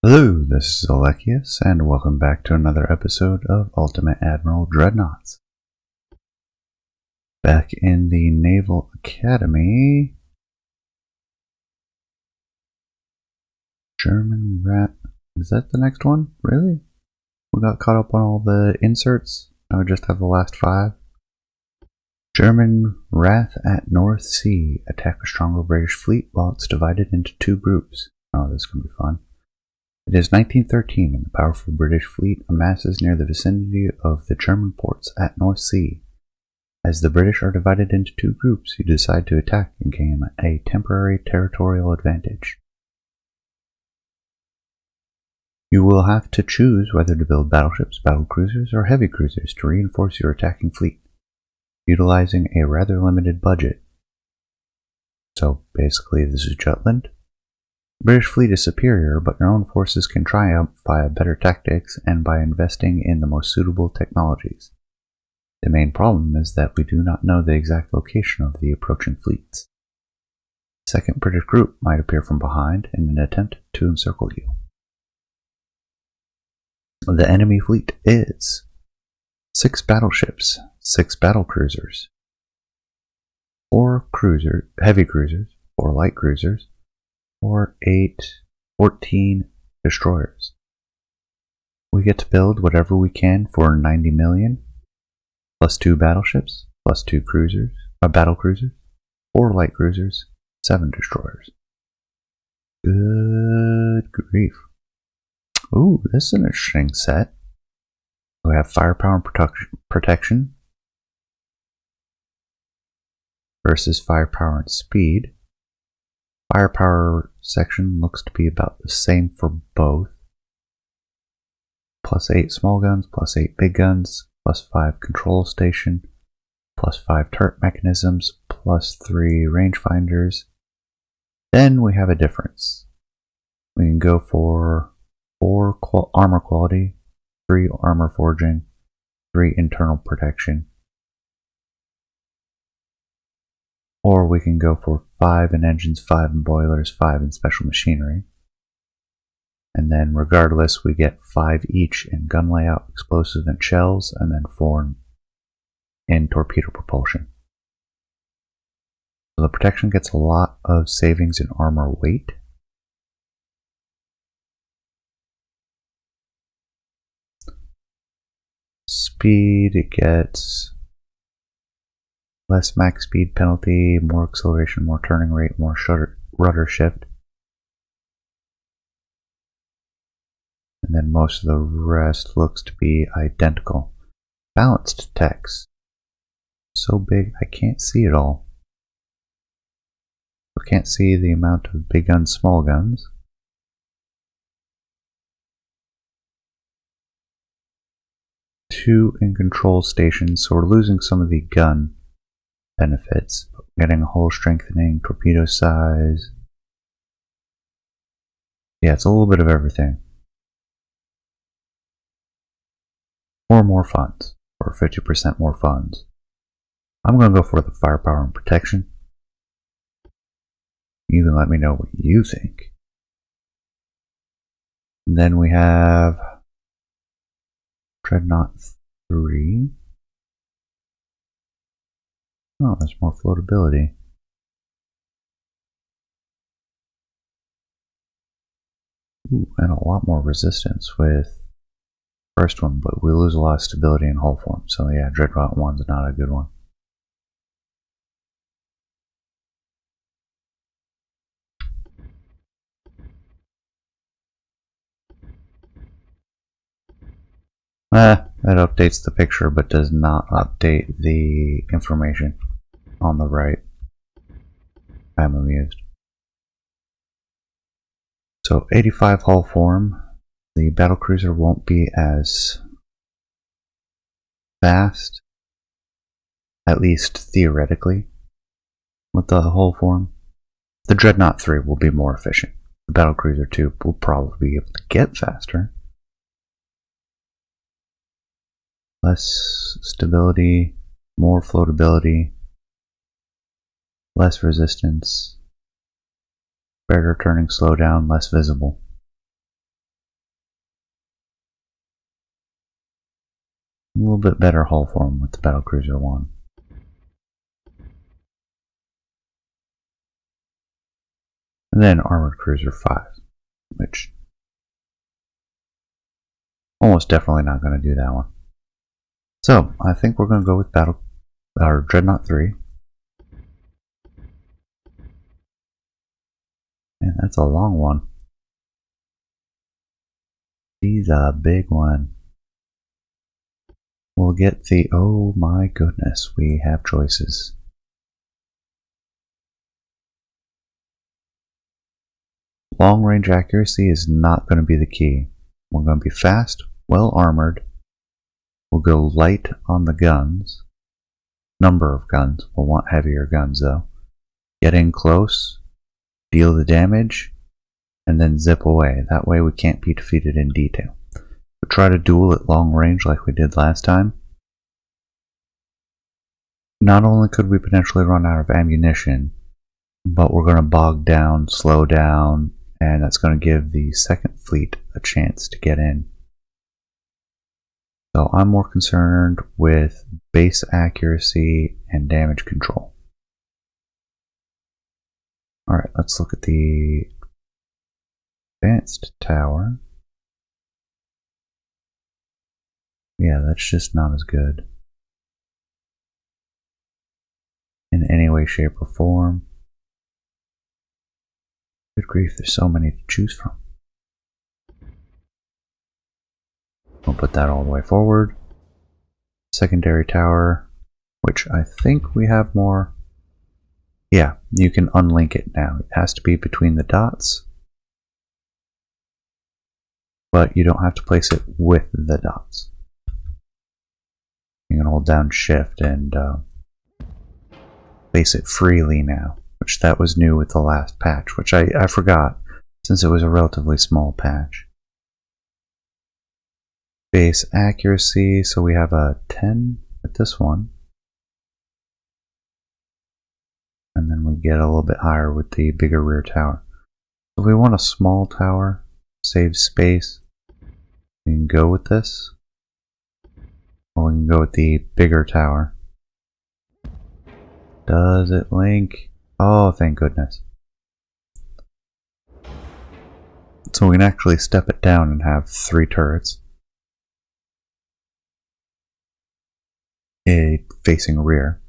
Hello, this is Alekius, and welcome back to another episode of Ultimate Admiral Dreadnoughts. Back in the Naval Academy. German rat. Is that the next one? Really? We got caught up on all the inserts. Now we just have the last 5. German wrath at North Sea. Attack a stronger British fleet while it's divided into 2 groups. Oh, this is going to be fun. It is 1913 and the powerful British fleet amasses near the vicinity of the German ports at North Sea. As the British are divided into 2 groups, you decide to attack and gain a temporary territorial advantage. You will have to choose whether to build battleships, battlecruisers, or heavy cruisers to reinforce your attacking fleet, utilizing a rather limited budget. So basically this is Jutland. The British fleet is superior, but your own forces can triumph via better tactics and by investing in the most suitable technologies. The main problem is that we do not know the exact location of the approaching fleets. The second British group might appear from behind in an attempt to encircle you. The enemy fleet is 6 battleships, 6 battlecruisers, 4 heavy cruisers, 4 light cruisers, 14 destroyers. We get to build whatever we can for 90 million, plus 2 battleships, plus 2 battlecruisers, 4 light cruisers, 7 destroyers. Good grief. Ooh, this is an interesting set. We have firepower and protection versus firepower and speed. Firepower section looks to be about the same for both. Plus 8 small guns, plus 8 big guns, plus 5 control station, plus 5 turret mechanisms, plus 3 rangefinders. Then we have a difference. We can go for 4 armor quality, 3 armor forging, 3 internal protection. Or we can go for 5 in engines, 5 in boilers, 5 in special machinery. And then regardless, we get 5 each in gun layout, explosive and shells, and then 4 in torpedo propulsion. So the protection gets a lot of savings in armor weight. Speed, it gets less max speed penalty, more acceleration, more turning rate, more rudder shift. And then most of the rest looks to be identical. Balanced text. So big I can't see it all. I can't see the amount of big guns, small guns. Two in control stations, so we're losing some of the gun benefits. Getting a hull strengthening, torpedo size. Yeah, it's a little bit of everything. Or more funds, or 50% more funds. I'm going to go for the firepower and protection. You can let me know what you think. And then we have Dreadnought 3. Oh, there's more floatability. Ooh, and a lot more resistance with the first one, but we lose a lot of stability in hull form. So yeah, Dreadnought 1's not a good one. That updates the picture but does not update the information on the right. I'm amused. So 85 hull form. The battlecruiser won't be as fast, at least theoretically, with the hull form. The Dreadnought 3 will be more efficient. The battlecruiser 2 will probably be able to get faster. Less stability, more floatability, less resistance, better turning slowdown, less visible. A little bit better hull form with the Battlecruiser 1. And then Armored Cruiser 5, which almost definitely not going to do that one. So I think we're going to go with Dreadnought 3. And that's a long one. He's a big one. We'll get the, oh my goodness, we have choices. Long range accuracy is not going to be the key. We're going to be fast, well armored. We'll go light on the guns. Number of guns. We'll want heavier guns though. Get in close, deal the damage, and then zip away. That way we can't be defeated in detail. We'll try to duel at long range like we did last time. Not only could we potentially run out of ammunition, but we're going to bog down, slow down, and that's going to give the second fleet a chance to get in. So I'm more concerned with base accuracy and damage control. Alright, let's look at the advanced tower. Yeah, that's just not as good in any way, shape, or form. Good grief, there's so many to choose from. We'll put that all the way forward. Secondary tower, which I think we have more. Yeah, you can unlink it now. It has to be between the dots, but you don't have to place it with the dots. You can hold down shift and place it freely now, which that was new with the last patch, which I forgot since it was a relatively small patch. Base accuracy, so we have a 10 at this one. And then we get a little bit higher with the bigger rear tower. If we want a small tower, save space, we can go with this. Or we can go with the bigger tower. Does it link? Oh, thank goodness. So we can actually step it down and have 3 turrets. Facing rear.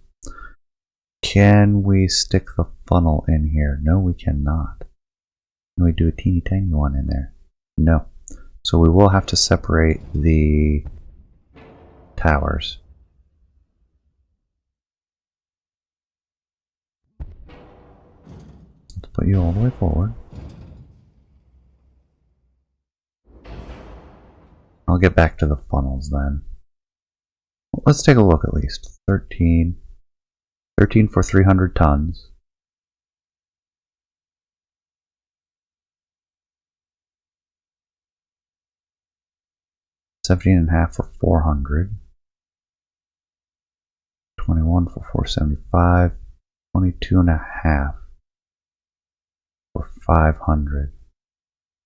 Can we stick the funnel in here? No, we cannot. Can we do a teeny tiny one in there? No. So we will have to separate the towers. Let's put you all the way forward. I'll get back to the funnels then. Let's take a look at least. 13 for 300 tons. 17.5 for 400. 21 for 475. 22.5 for 500.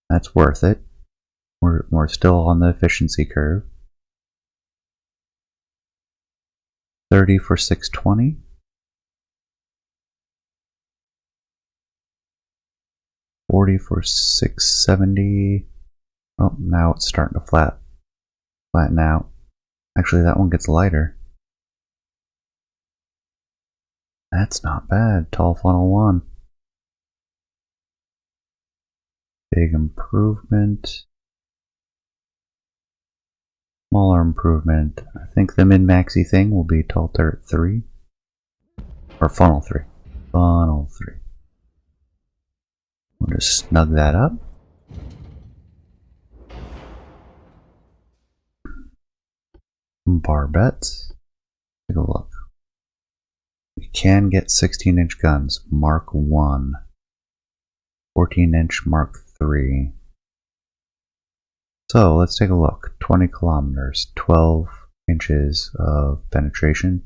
That's worth it. We're still on the efficiency curve. 30 for 620. 40 for 670. Oh, now it's starting to flatten out. Actually, that one gets lighter. That's not bad. Tall funnel 1. Big improvement. Smaller improvement. I think the min-maxy thing will be tall turret 3. Or funnel 3. Funnel 3. We'll just snug that up. Barbettes. Take a look. We can get 16-inch guns. Mark 1. 14-inch Mark 3. So let's take a look. 20 kilometers. 12 inches of penetration.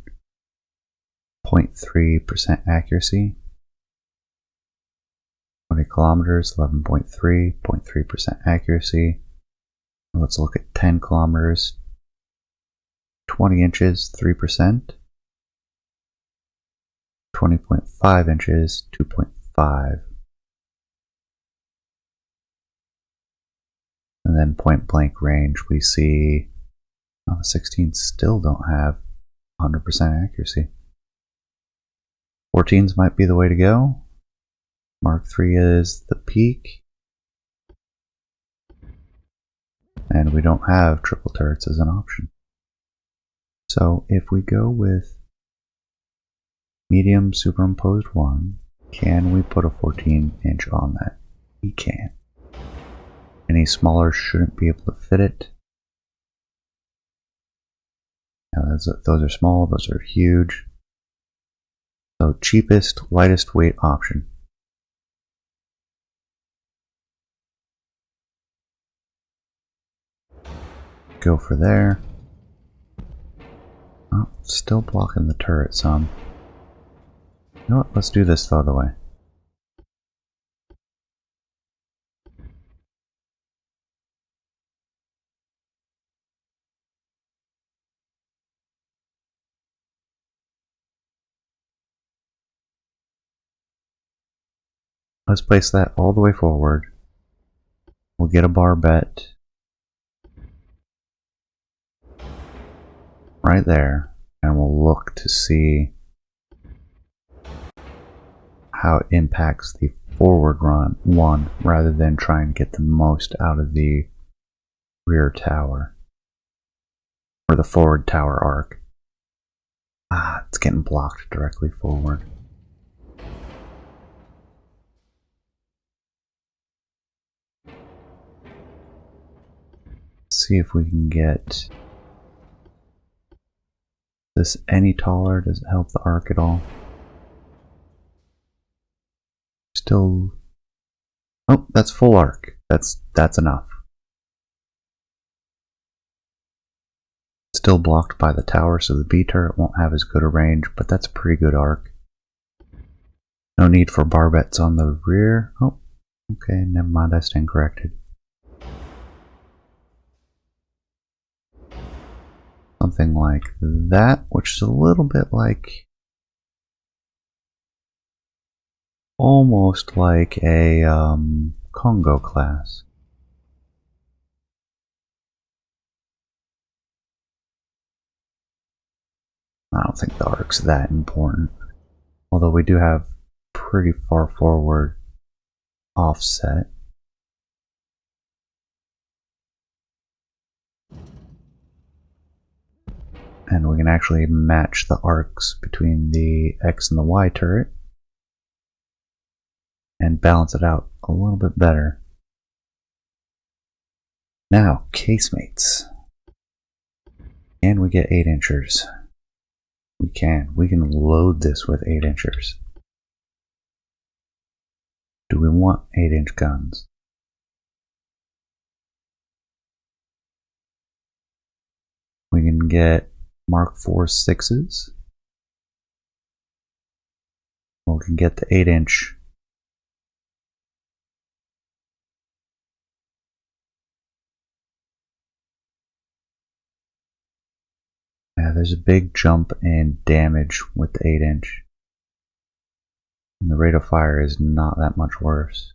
0.3% accuracy. 20 kilometers. 11.3. 0.3% accuracy. Let's look at 10 kilometers. 20 inches, 3%. 20.5 inches, 2.5. And then point blank range, we see the 16s still don't have 100% accuracy. 14s might be the way to go. Mark III is the peak. And we don't have triple turrets as an option. So if we go with medium superimposed 1, can we put a 14-inch on that? We can. Any smaller shouldn't be able to fit it. Now those are small, those are huge. So cheapest, lightest weight option. Go for there. Oh, still blocking the turret some. You know what? Let's do this the other way. Let's place that all the way forward. We'll get a barbette right there, and we'll look to see how it impacts the forward one rather than try and get the most out of the rear tower or the forward tower arc. It's getting blocked directly forward. Let's see if we can get this any taller. Does it help the arc at all? Still. Oh, that's full arc. That's enough. Still blocked by the tower, so the B turret won't have as good a range, but that's a pretty good arc. No need for barbettes on the rear. Oh, okay, never mind, I stand corrected. Something like that, which is a little bit like, almost like a Congo class. I don't think the arc's that important, although we do have pretty far forward offset. And we can actually match the arcs between the X and the Y turret and balance it out a little bit better. Now, casemates. Can we get 8-inchers? We can. We can load this with 8-inchers. Do we want 8-inch guns? We can get Mark IV 6s. We can get the 8-inch. Yeah, there's a big jump in damage with the 8-inch. And the rate of fire is not that much worse.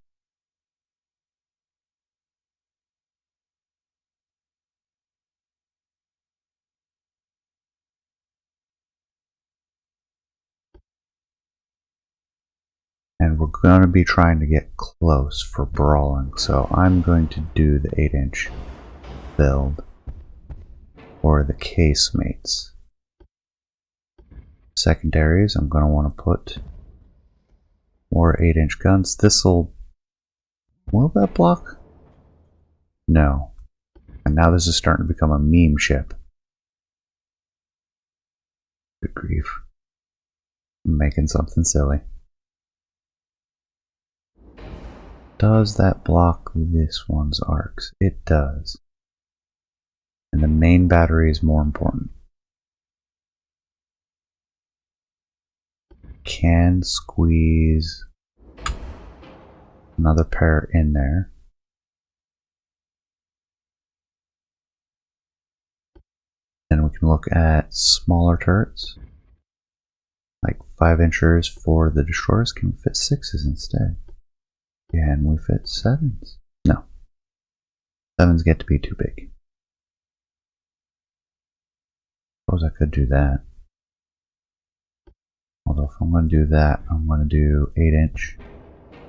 And we're going to be trying to get close for brawling, so I'm going to do the 8-inch build for the casemates. Secondaries, I'm going to want to put more 8-inch guns. Will that block? No. And now this is starting to become a meme ship. Good grief. I'm making something silly. Does that block this one's arcs? It does. And the main battery is more important. Can squeeze another pair in there. Then we can look at smaller turrets. Like 5 inchers for the destroyers. Can we fit 6s instead? Can we fit 7s? No. 7s get to be too big. Suppose I could do that. Although if I'm going to do that, I'm going to do 8 inch.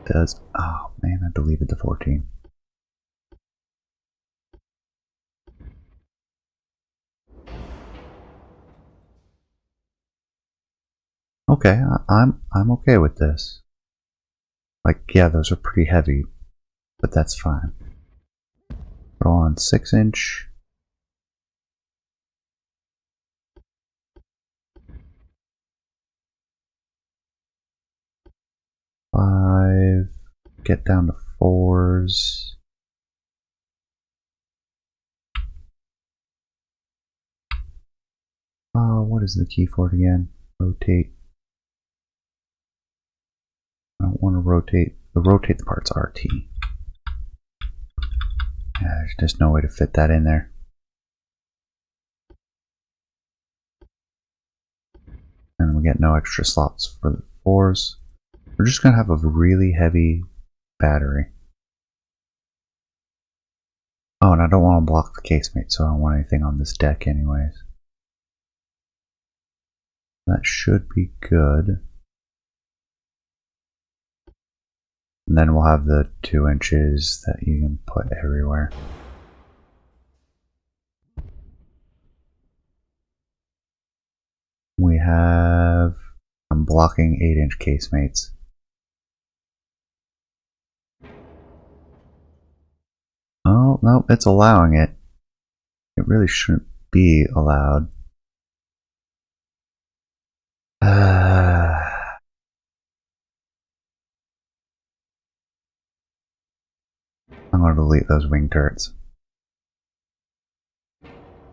Does, oh man, I deleted the 14. Okay, I'm okay with this. Like, yeah, those are pretty heavy, but that's fine. Throw on 6 inch. Five. Get down to 4s. What is the key for it again? Rotate. I don't want to rotate. Rotate the part's RT. Yeah, there's just no way to fit that in there. And we get no extra slots for the 4s. We're just going to have a really heavy battery. Oh, and I don't want to block the casemate, so I don't want anything on this deck anyways. That should be good. And then we'll have the 2 inches that you can put everywhere. We have, I'm blocking 8 inch casemates. Oh, no, it's allowing it. It really shouldn't be allowed. I'm going to delete those wing turrets.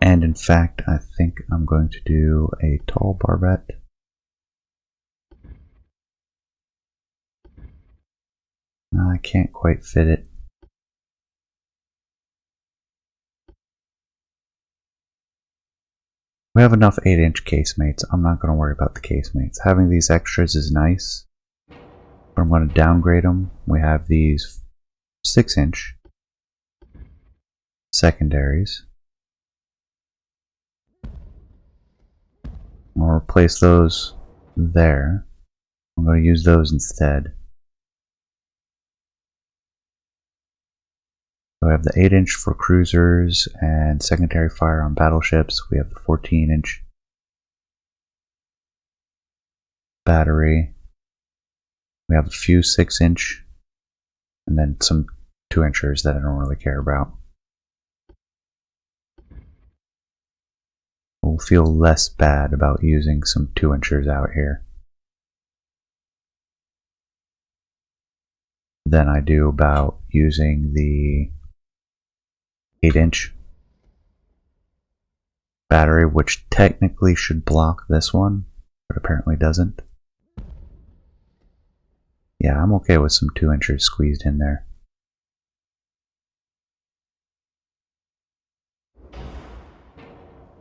And in fact, I think I'm going to do a tall barbette. I can't quite fit it. We have enough 8 inch casemates. I'm not going to worry about the casemates. Having these extras is nice. But I'm going to downgrade them. We have these 6 inch secondaries. I'll replace those there. I'm going to use those instead. So we have the 8 inch for cruisers and secondary fire on battleships. We have the 14 inch battery. We have a few 6 inch and then some 2 inchers that I don't really care about. We'll feel less bad about using some 2 inchers out here than I do about using the 8 inch battery, which technically should block this one, but apparently doesn't. Yeah, I'm okay with some 2 inchers squeezed in there.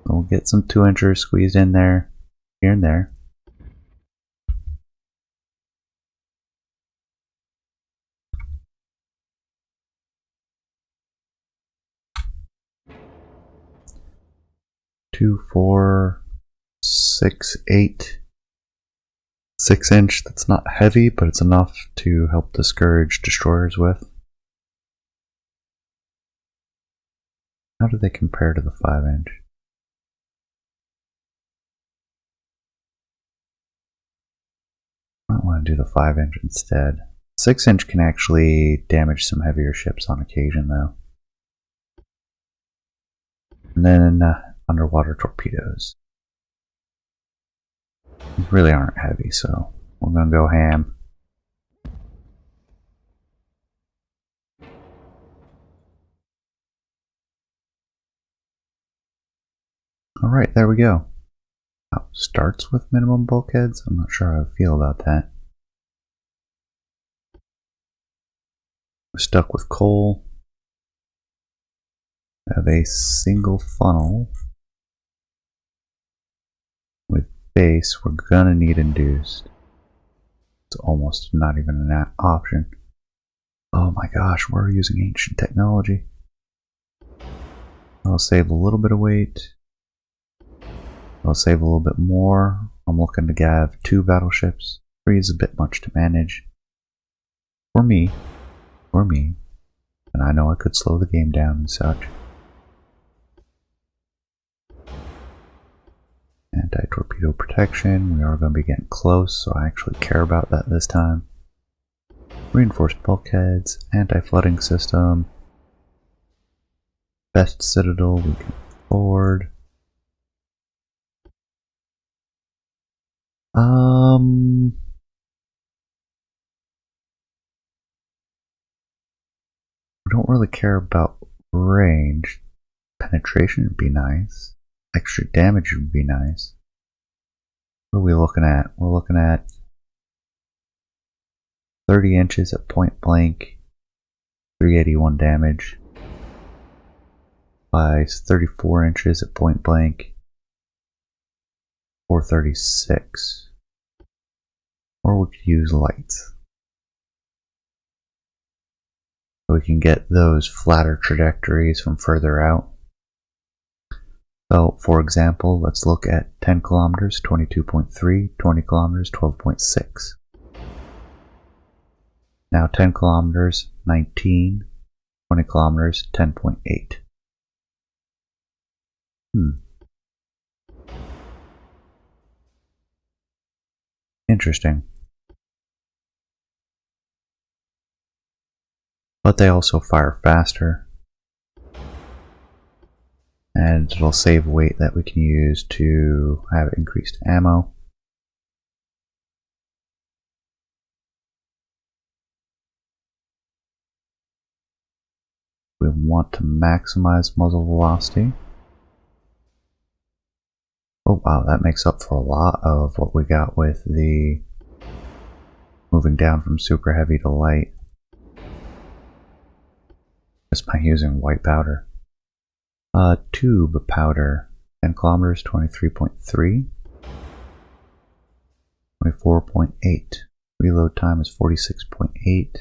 We'll get some 2 inchers squeezed in there, here and there. Two, 4, 6, 8. 6 inch, that's not heavy, but it's enough to help discourage destroyers with. How do they compare to the 5 inch? I might want to do the 5 inch instead. 6 inch can actually damage some heavier ships on occasion though. And then underwater torpedoes. These really aren't heavy, so we're going to go ham. Alright, there we go. Oh, starts with minimum bulkheads? I'm not sure how I feel about that. We're stuck with coal. We have a single funnel. case, we're gonna need induced. It's almost not even an option. Oh my gosh, we're using ancient technology. I'll save a little bit of weight. I'll save a little bit more. I'm looking to have 2 battleships. 3 is a bit much to manage. For me. And I know I could slow the game down and such. Anti-torpedo protection. We are going to be getting close, so I actually care about that this time. Reinforced bulkheads. Anti-flooding system. Best citadel we can afford. We don't really care about range. Penetration would be nice. Extra damage would be nice. What are we looking at? We're looking at 30 inches at point blank, 381 damage. By 34 inches at point blank, 436. Or we could use lights. So we can get those flatter trajectories from further out. So, for example, let's look at 10 kilometers, 22.3, 20 kilometers, 12.6. Now 10 kilometers, 19, 20 kilometers, 10.8. Interesting. But they also fire faster. And it'll save weight that we can use to have increased ammo. We want to maximize muzzle velocity. Oh wow, that makes up for a lot of what we got with the moving down from super heavy to light. Just by using white powder. Tube powder, 10 kilometers, 23.3, 24.8. Reload time is 46.8.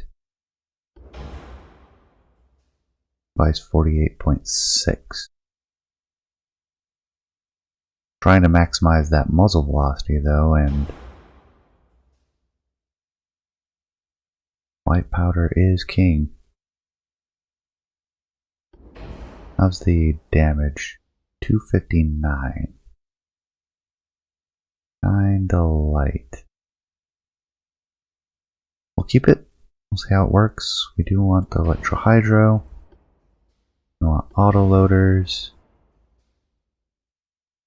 Device 48.6. Trying to maximize that muzzle velocity though, and white powder is king. How's the damage? 259. Kinda light. We'll keep it. We'll see how it works. We do want the electrohydro. We want autoloaders.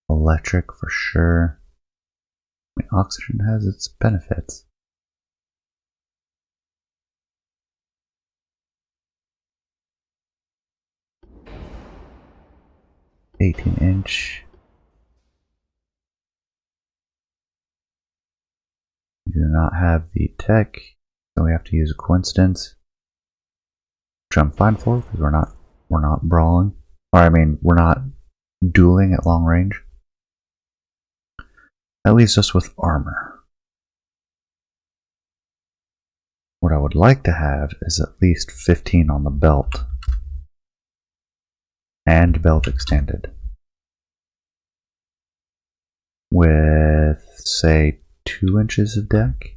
Electric for sure. I mean, oxygen has its benefits. (18-inch). We do not have the tech, so we have to use a coincidence, which I'm fine for because we're not brawling, or I mean we're not dueling at long range. That leaves us with armor. What I would like to have is at least 15 on the belt. And belt extended. With, say, 2 inches of deck.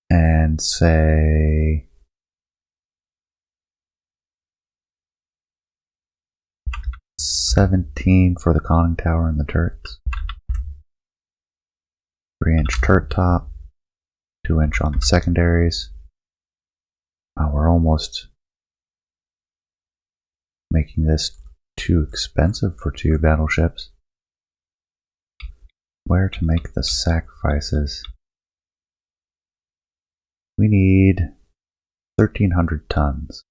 And say 17 for the conning tower and the turrets. 3-inch turret top. 2-inch on the secondaries. We're almost making this too expensive for 2 battleships. Where to make the sacrifices? We need 1,300 tons.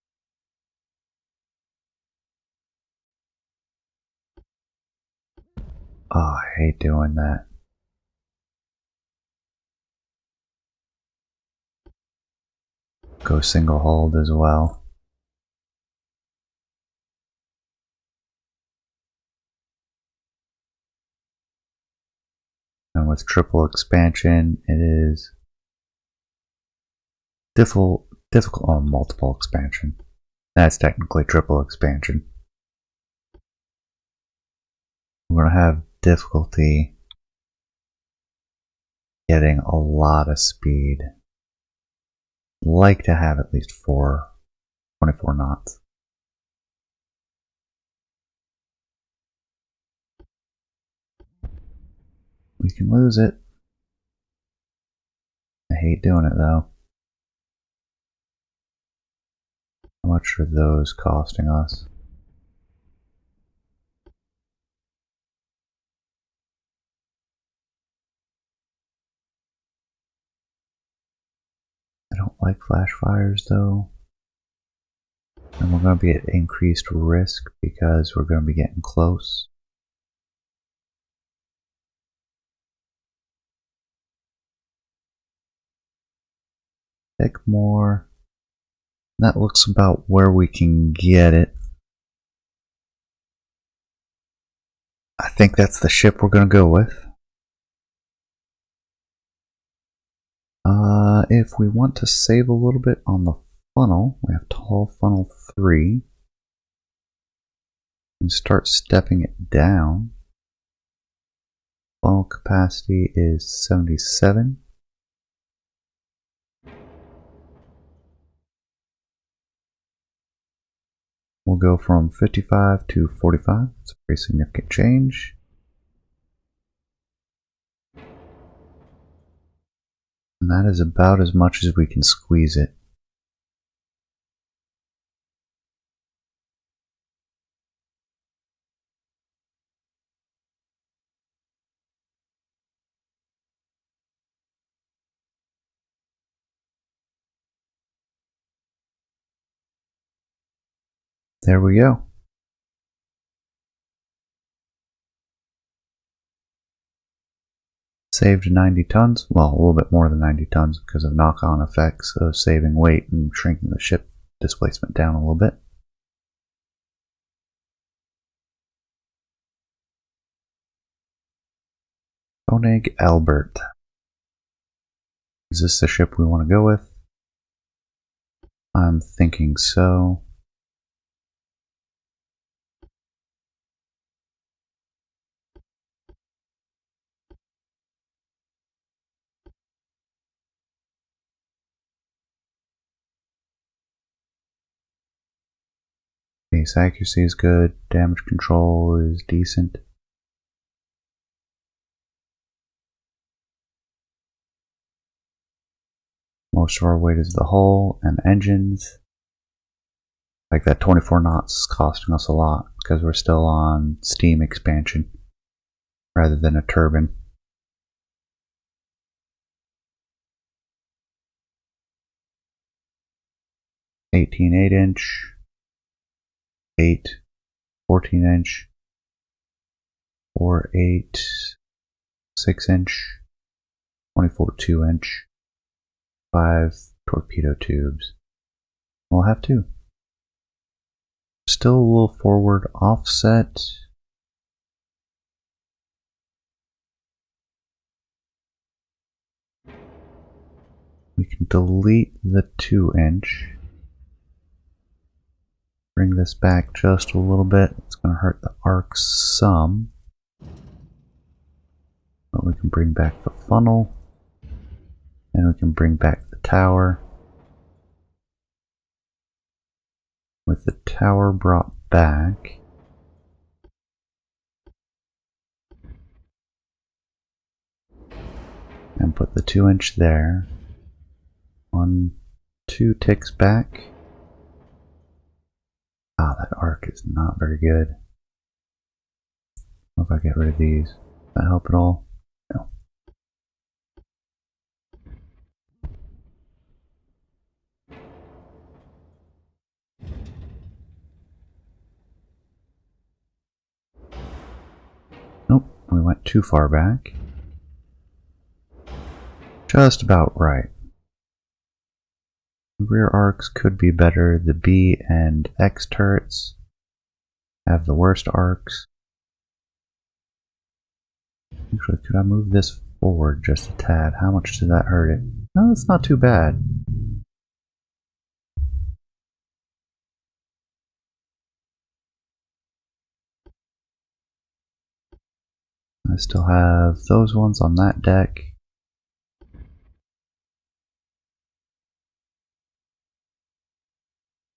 Oh, I hate doing that. Go single hulled as well. with triple expansion, it is difficult on multiple expansion. That's technically triple expansion. We're going to have difficulty getting a lot of speed. Like to have at least 24 knots. We can lose it. I hate doing it though. How much are those costing us? I don't like flash fires though. And we're going to be at increased risk because we're going to be getting close. Pick more. That looks about where we can get it. I think that's the ship we're going to go with. If we want to save a little bit on the funnel, we have tall funnel 3. And start stepping it down. Funnel capacity is 77. We'll go from 55 to 45. It's a pretty significant change. And that is about as much as we can squeeze it. There we go. Saved 90 tons, well, a little bit more than 90 tons because of knock-on effects of saving weight and shrinking the ship displacement down a little bit. Koenig Albert. Is this the ship we want to go with? I'm thinking so. Base accuracy is good, damage control is decent. Most of our weight is the hull and engines. Like that 24 knots is costing us a lot because we're still on steam expansion rather than a turbine. 18 8-inch, 8 14-inch, 4 8 6-inch, 24 2-inch, 5 torpedo tubes. We'll have 2. Still a little forward offset. We can delete the 2-inch. Bring this back just a little bit. It's going to hurt the arcs some. But we can bring back the funnel. And we can bring back the tower. With the tower brought back, and put the 2-inch there. 1, 2 ticks back. Ah, that arc is not very good. What if I get rid of these? Does that help at all? No. Nope, we went too far back. Just about right. The rear arcs could be better. The B and X turrets have the worst arcs. Actually, could I move this forward just a tad. How much did that hurt it? No, that's not too bad. I still have those ones on that deck.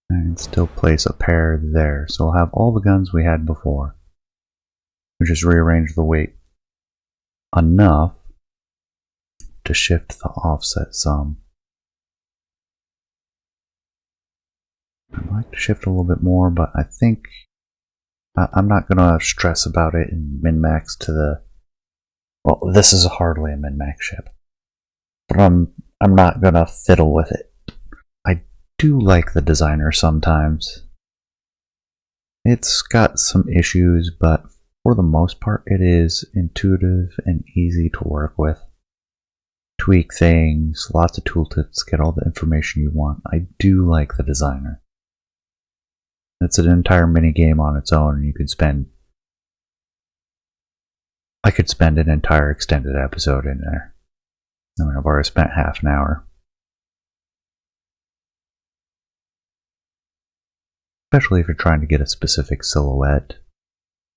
And still place a pair there. So we'll have all the guns we had before. We just rearrange the weight enough to shift the offset some. I'd like to shift a little bit more, but I think I'm not going to stress about it and min-max to the... Well, this is hardly a min-max ship. But I'm not going to fiddle with it. I do like the designer sometimes. It's got some issues, but for the most part it is intuitive and easy to work with. Tweak things, lots of tooltips, get all the information you want. I do like the designer. It's an entire mini game on its own, and you could spend... I could spend an entire extended episode in there. I mean, I've already spent half an hour. Especially if you're trying to get a specific silhouette,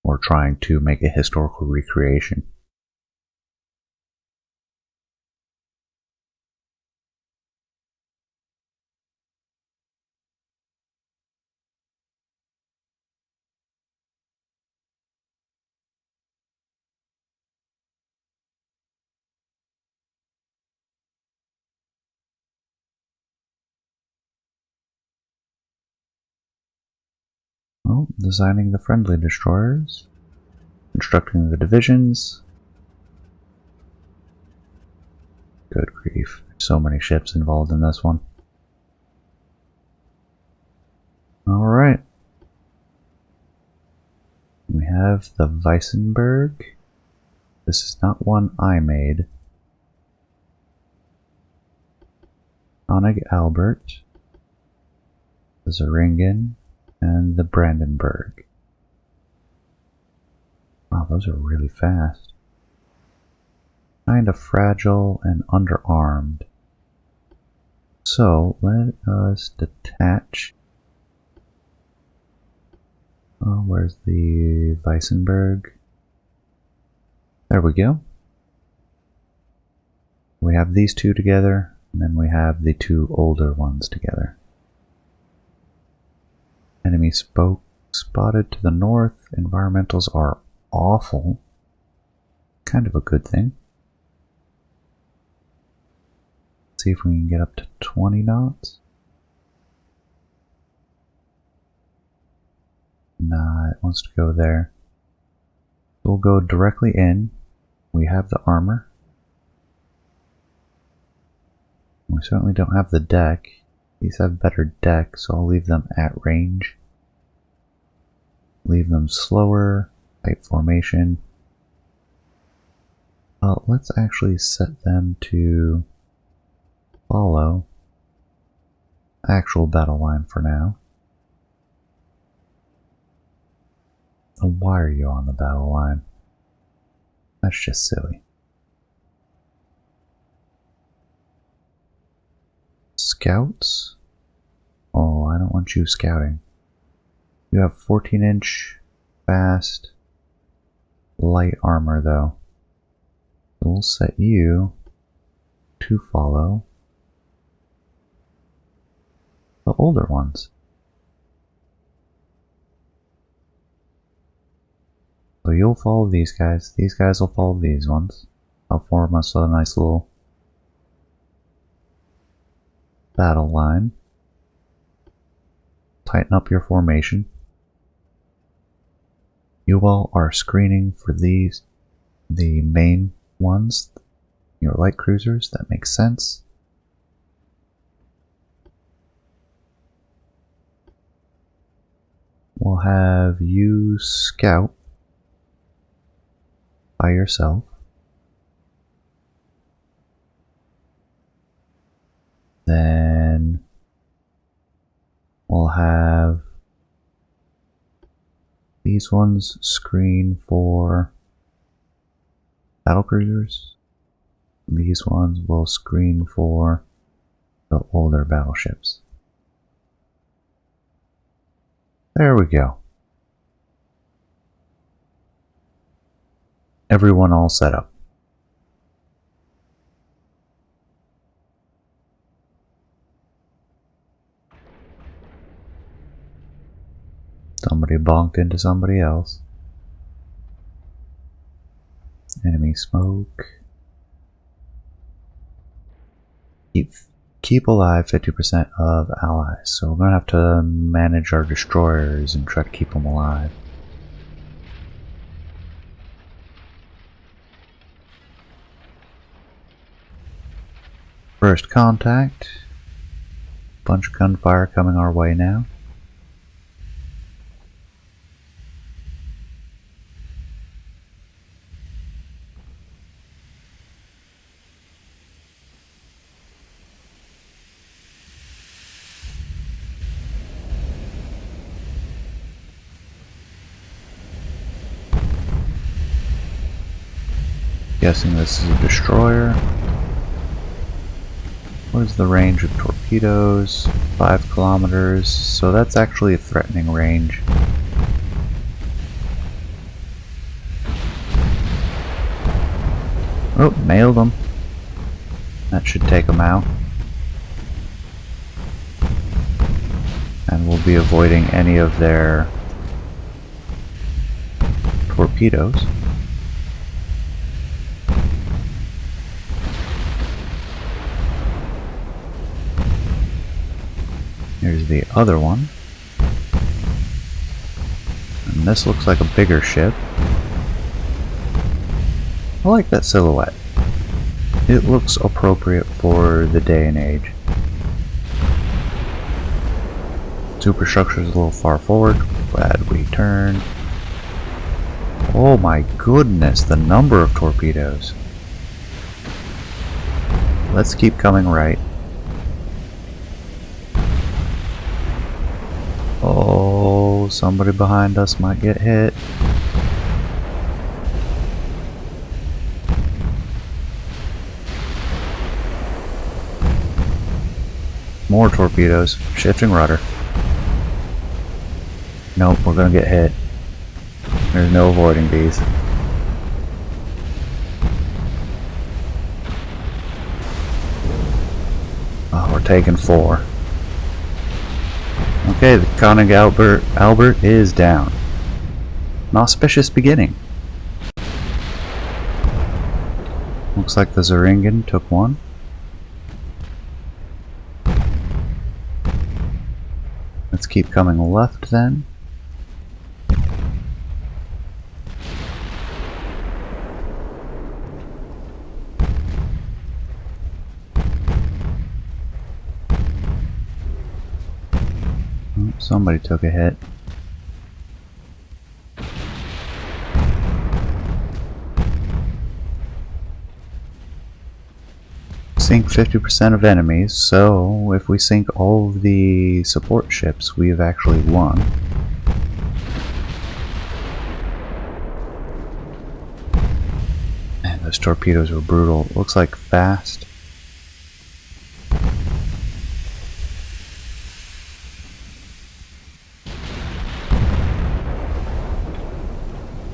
or trying to make a historical recreation. Well, designing the friendly destroyers, constructing the divisions. Good grief, so many ships involved in this one. Alright. We have the Weissenberg. This is not one I made. Konig Albert, the Zeringen, and the Brandenburg. Wow, those are really fast. Kind of fragile and underarmed. So let us detach. Oh, where's the Weissenberg? There we go. We have these two together, and then we have the two older ones together. Enemy spotted to the north. Environmentals are awful. Kind of a good thing. Let's see if we can get up to 20 knots. Nah, it wants to go there. We'll go directly in. We have the armor. We certainly don't have the deck. These have better deck, so I'll leave them at range. Leave them slower, tight formation. Let's actually set them to follow actual battle line for now. Why are you on the battle line? That's just silly. Scouts? Oh, I don't want you scouting. You have 14-inch fast light armor though. So we'll set you to follow the older ones. So you'll follow these guys will follow these ones. I'll form us a nice little battle line. Tighten up your formation. You all are screening for these, the main ones, your light cruisers. That makes sense. We'll have you scout by yourself. Then we'll have these ones screen for battle cruisers. These ones will screen for the older battleships. There we go. Everyone all set up. Somebody bonked into somebody else. Enemy smoke. Keep alive 50% of allies. So we're gonna have to manage our destroyers and try to keep them alive. First contact. Bunch of gunfire coming our way now. Guessing this is a destroyer. What is the range of torpedoes? 5 kilometers, so that's actually a threatening range. Oh, nailed them. That should take them out. And we'll be avoiding any of their torpedoes. Here's the other one. And this looks like a bigger ship. I like that silhouette. It looks appropriate for the day and age. Superstructure is a little far forward. Glad we turned. Oh my goodness, the number of torpedoes. Let's keep coming right. Oh, somebody behind us might get hit. More torpedoes. Shifting rudder. Nope, we're gonna get hit. There's no avoiding these. Oh, we're taking 4. Okay, the Koenig Albert is down. An auspicious beginning. Looks like the Zeringen took 1. Let's keep coming left then. Oh, somebody took a hit. Sink 50% of enemies, so if we sink all of the support ships, we have actually won. Man, those torpedoes were brutal. Looks like fast.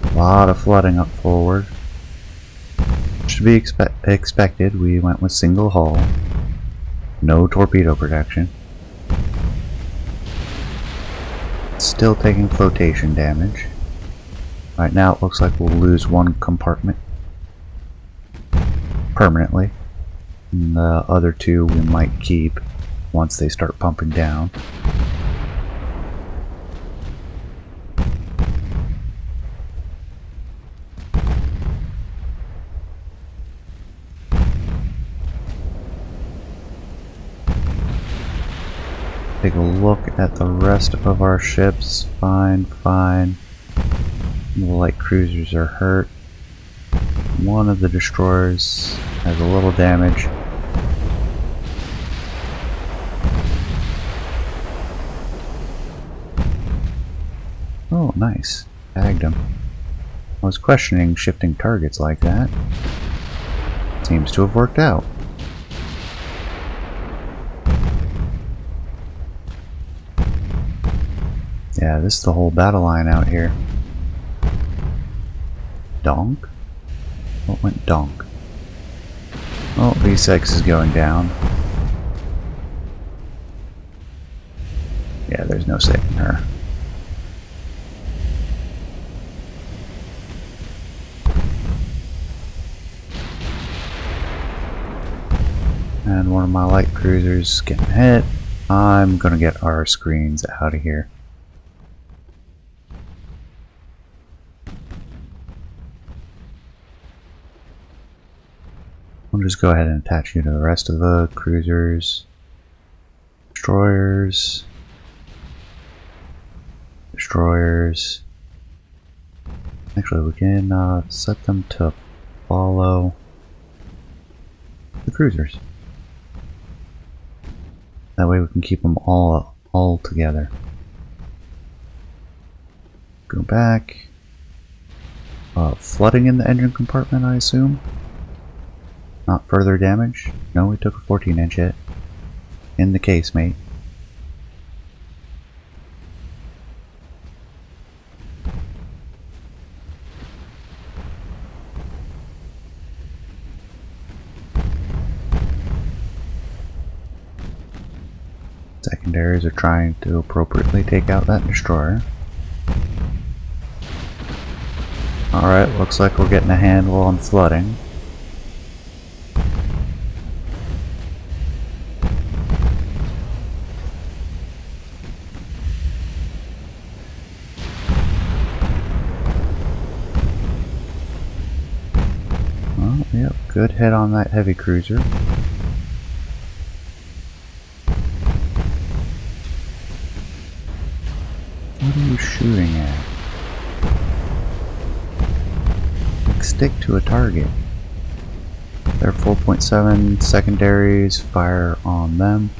A lot of flooding up forward. Should be expected. We went with single hull, no torpedo protection. Still taking flotation damage. Right now it looks like we'll lose 1 compartment permanently. And the other 2 we might keep once they start pumping down. Take a look at the rest of our ships. Fine. The light cruisers are hurt. One of the destroyers has a little damage. Oh, nice. Tagged him. I was questioning shifting targets like that. Seems to have worked out. Yeah, this is the whole battle line out here. Donk? What went donk? Oh, V6 is going down. Yeah, there's no saving her. And one of my light cruisers getting hit. I'm gonna get our screens out of here. I'll just go ahead and attach you to the rest of the cruisers. Destroyers. Destroyers. Actually, we can set them to follow the cruisers. That way we can keep them all together. Go back. Flooding in the engine compartment, I assume. Not further damage. No, we took a 14-inch hit. In the case, mate. Secondaries are trying to appropriately take out that destroyer. Alright, looks like we're getting a handle on flooding. Well, yep, good hit on that heavy cruiser. What are you shooting at? Like, stick to a target. They're 4.7 secondaries, fire on them.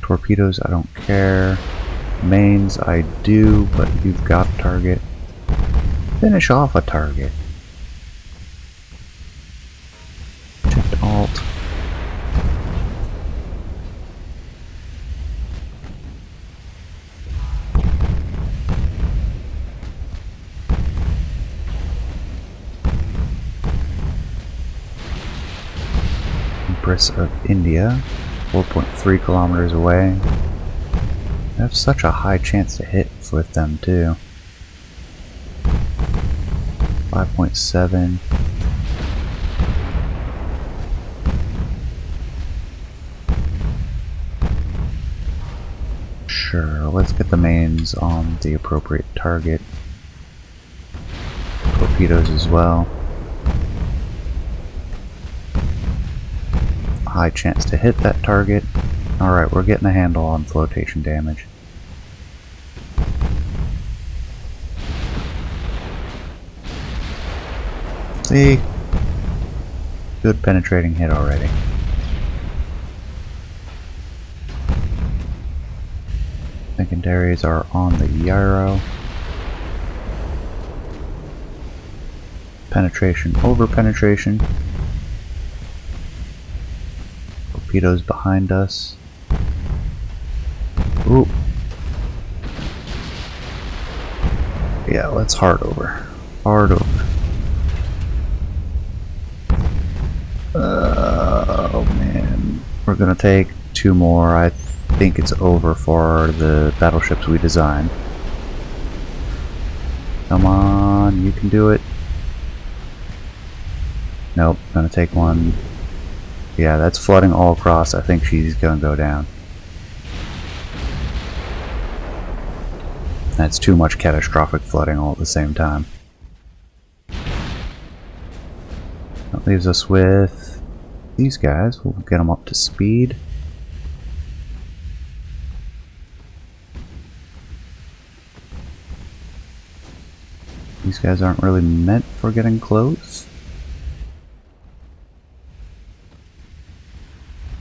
Torpedoes, I don't care. Mains, I do, but you've got a target. Finish off a target. Shift Alt. Empress of India, 4.3 kilometers away. I have such a high chance to hit with them too. 5.7. Sure, let's get the mains on the appropriate target. Torpedoes as well. High chance to hit that target. Alright, we're getting a handle on flotation damage. See? Good penetrating hit already. Secondaries are on the gyro. Penetration over penetration. Torpedoes behind us. Ooh. Yeah, let's hard over. Hard over. Oh man. We're gonna take two more. I think it's over for the battleships we designed. Come on, you can do it. Nope, gonna take one. Yeah, that's flooding all across. I think she's gonna go down. That's too much catastrophic flooding all at the same time. That leaves us with these guys. We'll get them up to speed. These guys aren't really meant for getting close.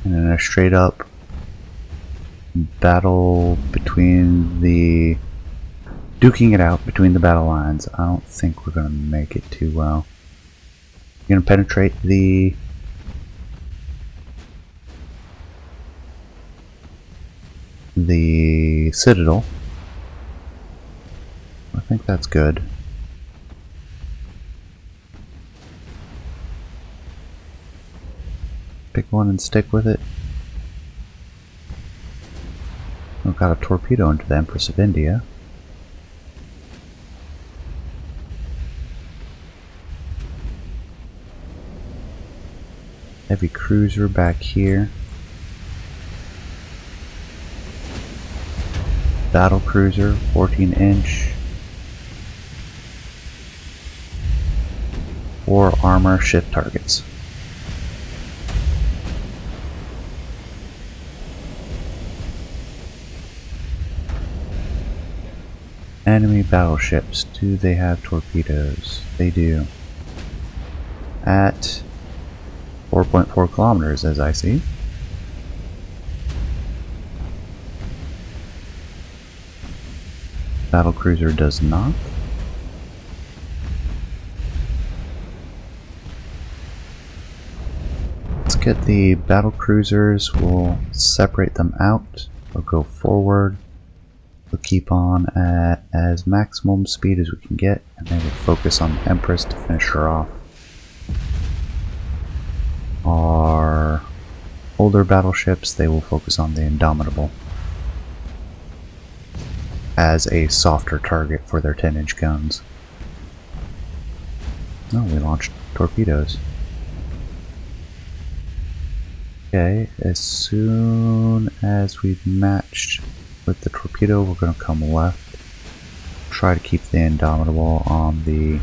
And then a straight up battle between the... duking it out between the battle lines. I don't think we're going to make it too well. You're gonna penetrate the citadel. I think that's good. Pick one and stick with it. We've got a torpedo into the Empress of India. Heavy cruiser back here. Battle cruiser, 14-inch. 4 armor shift targets. Enemy battleships. Do they have torpedoes? They do. At 4.4 kilometers, as I see. Battlecruiser does not. Let's get the battlecruisers. We'll separate them out. We'll go forward. We'll keep on at as maximum speed as we can get, and then we'll focus on the Empress to finish her off. Our older battleships, they will focus on the Indomitable as a softer target for their 10-inch guns. Oh, we launched torpedoes. Okay, as soon as we've matched with the torpedo, we're going to come left. Try to keep the Indomitable on the...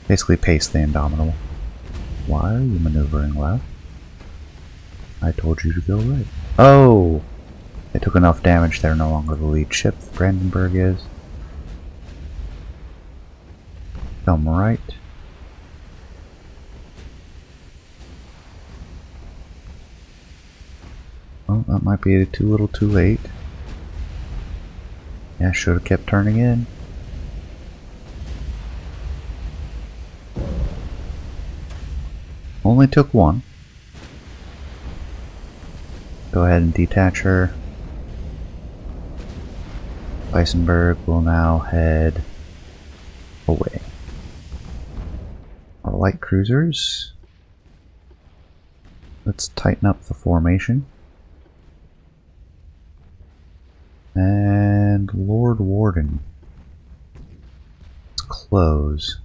basically pace the Indomitable. Why are you maneuvering left? I told you to go right. Oh! They took enough damage, they're no longer the lead ship. The Brandenburg is. Come right. Well, that might be too little too late. Yeah, should have kept turning in. Only took one. Go ahead and detach her. Weissenberg will now head away. Our light cruisers. Let's tighten up the formation. And Lord Warden. Let's close.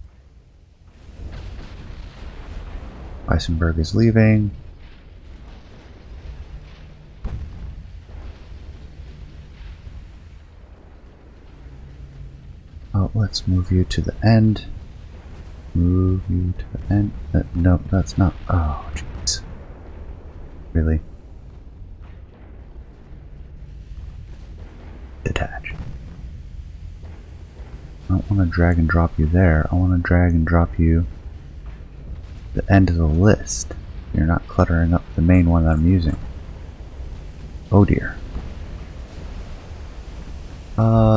Weissenberg is leaving. Oh, let's move you to the end. Move you to the end. No, that's not. Oh, jeez. Really? Detach. I don't want to drag and drop you there. I want to drag and drop you the end of the list. You're not cluttering up the main one that I'm using. Oh dear.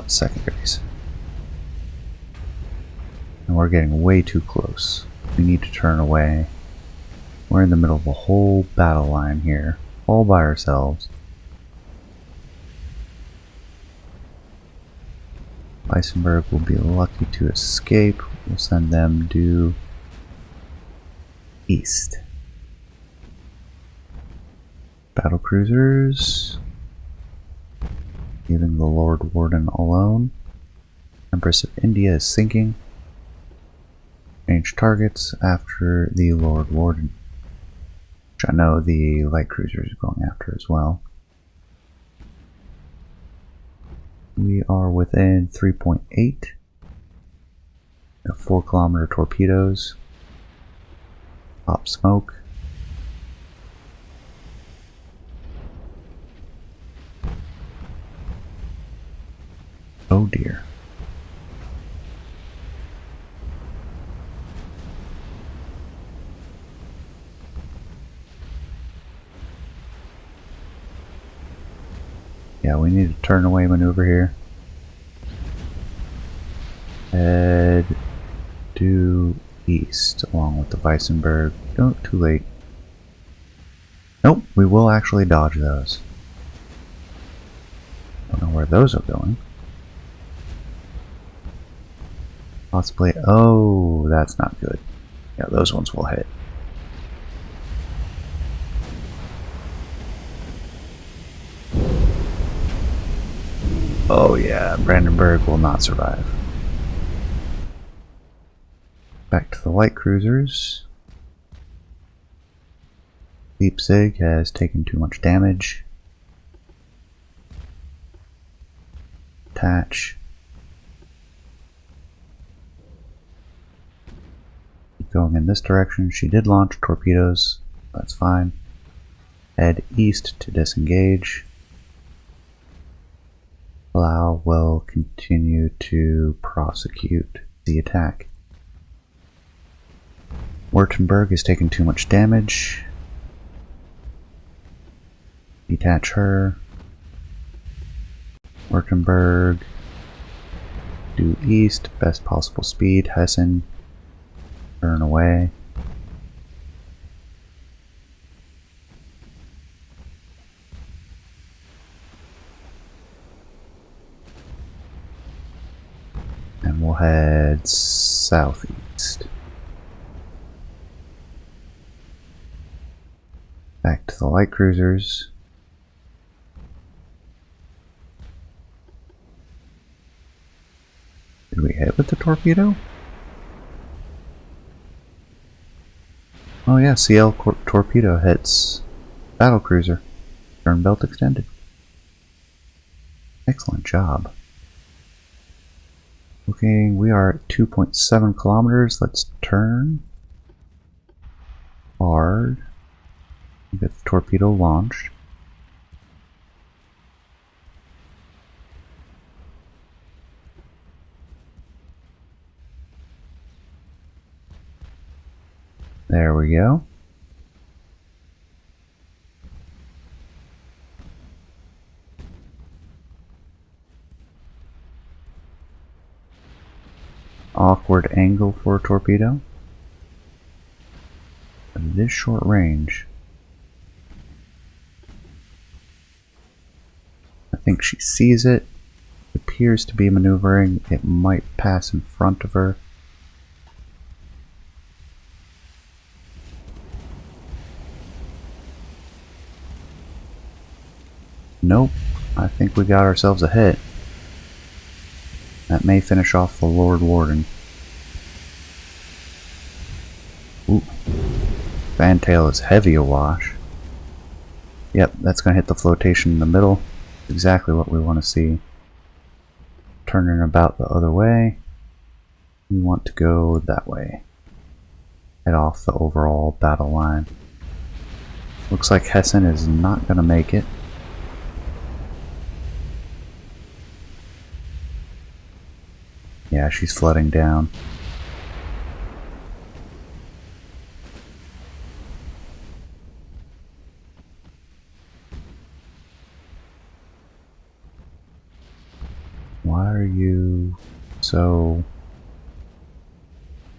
Secondaries. And we're getting way too close. We need to turn away. We're in the middle of a whole battle line here, all by ourselves. Weissenberg will be lucky to escape. We'll send them due east. Battle cruisers. Leaving the Lord Warden alone. Empress of India is sinking. Change targets after the Lord Warden, which I know the light cruisers are going after as well. We are within 3.8. 4-kilometer torpedoes. Pop smoke. Oh dear. Yeah, we need to turn away maneuver here. Head due east. Weissenberg. Oh, too late. Nope, we will actually dodge those. Don't know where those are going. Possibly. Oh, that's not good. Yeah, those ones will hit. Oh yeah, Brandenburg will not survive. Back to the light cruisers. Leipzig has taken too much damage. Attach. Keep going in this direction. She did launch torpedoes. That's fine. Head east to disengage. Blau will continue to prosecute the attack. Württemberg has taken too much damage. Detach her. Württemberg. Due east, best possible speed. Hessen. Turn away. And we'll head southeast. Back to the light cruisers. Did we hit with the torpedo? Oh yeah, CL torpedo hits battle cruiser. Stern belt extended. Excellent job. Looking, we are at 2.7 kilometers. Let's turn hard. Get the torpedo launched. There we go. Awkward angle for a torpedo. But it is short range. I think she sees it. Appears to be maneuvering. It might pass in front of her. Nope. I think we got ourselves a hit. That may finish off the Lord Warden. Ooh. Fantail is heavy awash. Yep, that's going to hit the flotation in the middle. Exactly what we want to see. Turning about the other way. We want to go that way. Head off the overall battle line. Looks like Hessen is not going to make it. Yeah, she's flooding down. Why are you so...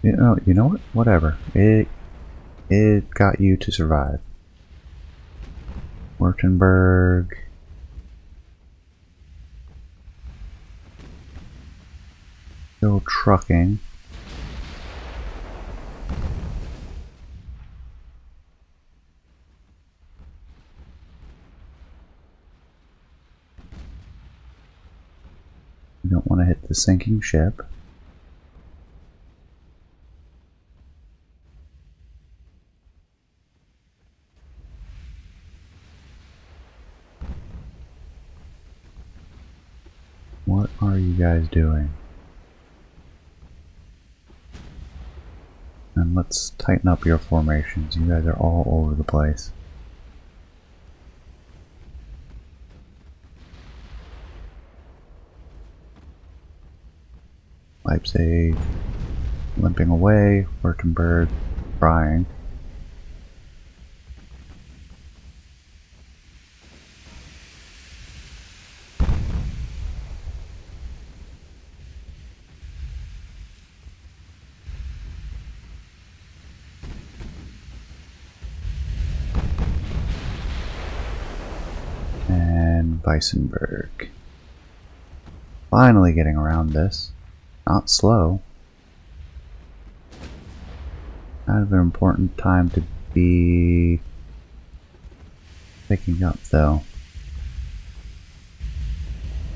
You know what? Whatever. It got you to survive. Württemberg. Still trucking. We don't want to hit the sinking ship. What are you guys doing? And let's tighten up your formations. You guys are all over the place. Leipzig limping away. Württemberg trying. and Weissenberg. Finally getting around this. Not slow. Kind of an important time to be picking up, though.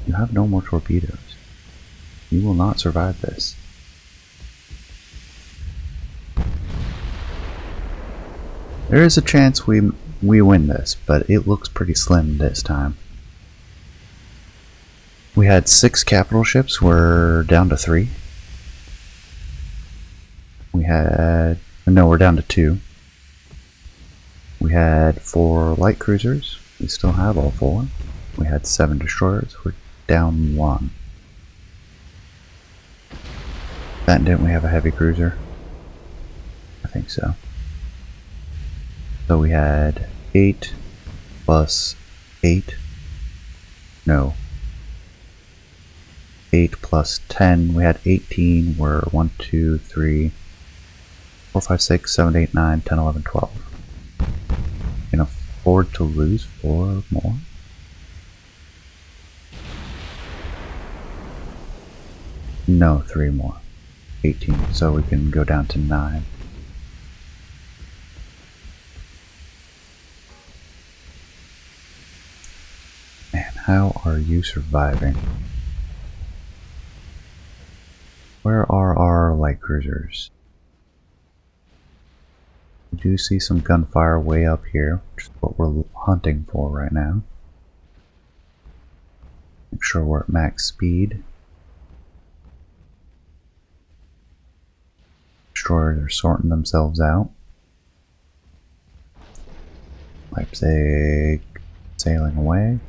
You have no more torpedoes. You will not survive this. There is a chance we win this, but it looks pretty slim this time. We had 6 capital ships, we're down to 3. We're down to 2. We had 4 light cruisers, we still have all 4. We had 7 destroyers, we're down 1. Didn't we have a heavy cruiser? I think so. So we had 8 plus 8. No. 8 plus 10. We had 18. We're 1, 2, 3, 4, 5, 6, 7, 8, 9, 10, 11, 12. Can afford to lose 4 more. No, 3 more. 18. So we can go down to 9. Man, how are you surviving? Where are our light cruisers? We do see some gunfire way up here, which is what we're hunting for right now. Make sure we're at max speed. Destroyers are sorting themselves out. Leipzig sailing away.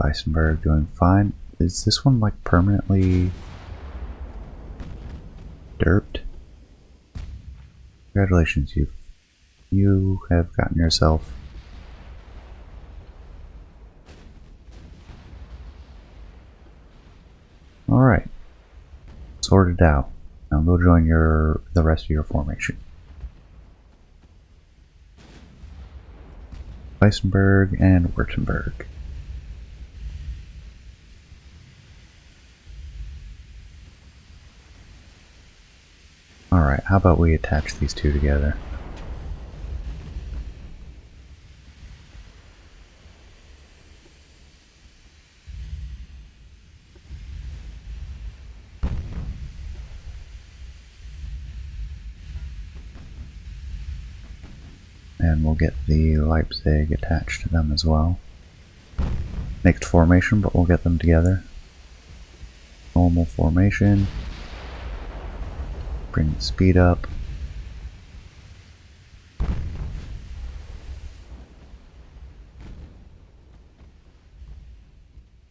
Weissenberg doing fine. Is this one like permanently derped? Congratulations, you have gotten yourself alright. Sorted out. Now go join the rest of your formation. Weissenberg and Württemberg. Alright, how about we attach these two together? And we'll get the Leipzig attached to them as well. Mixed formation, but we'll get them together. Normal formation. Bring the speed up.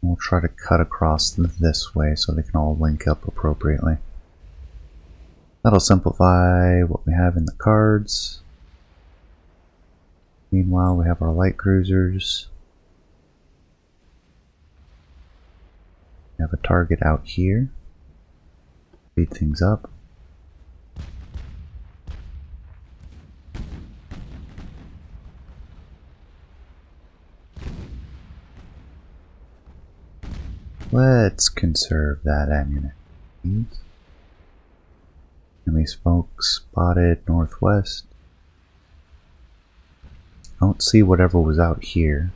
We'll try to cut across this way so they can all link up appropriately. That'll simplify what we have in the cards. Meanwhile, we have our light cruisers. We have a target out here. Speed things up. Let's conserve that ammunition. Enemy smoke spotted northwest. I don't see whatever was out here.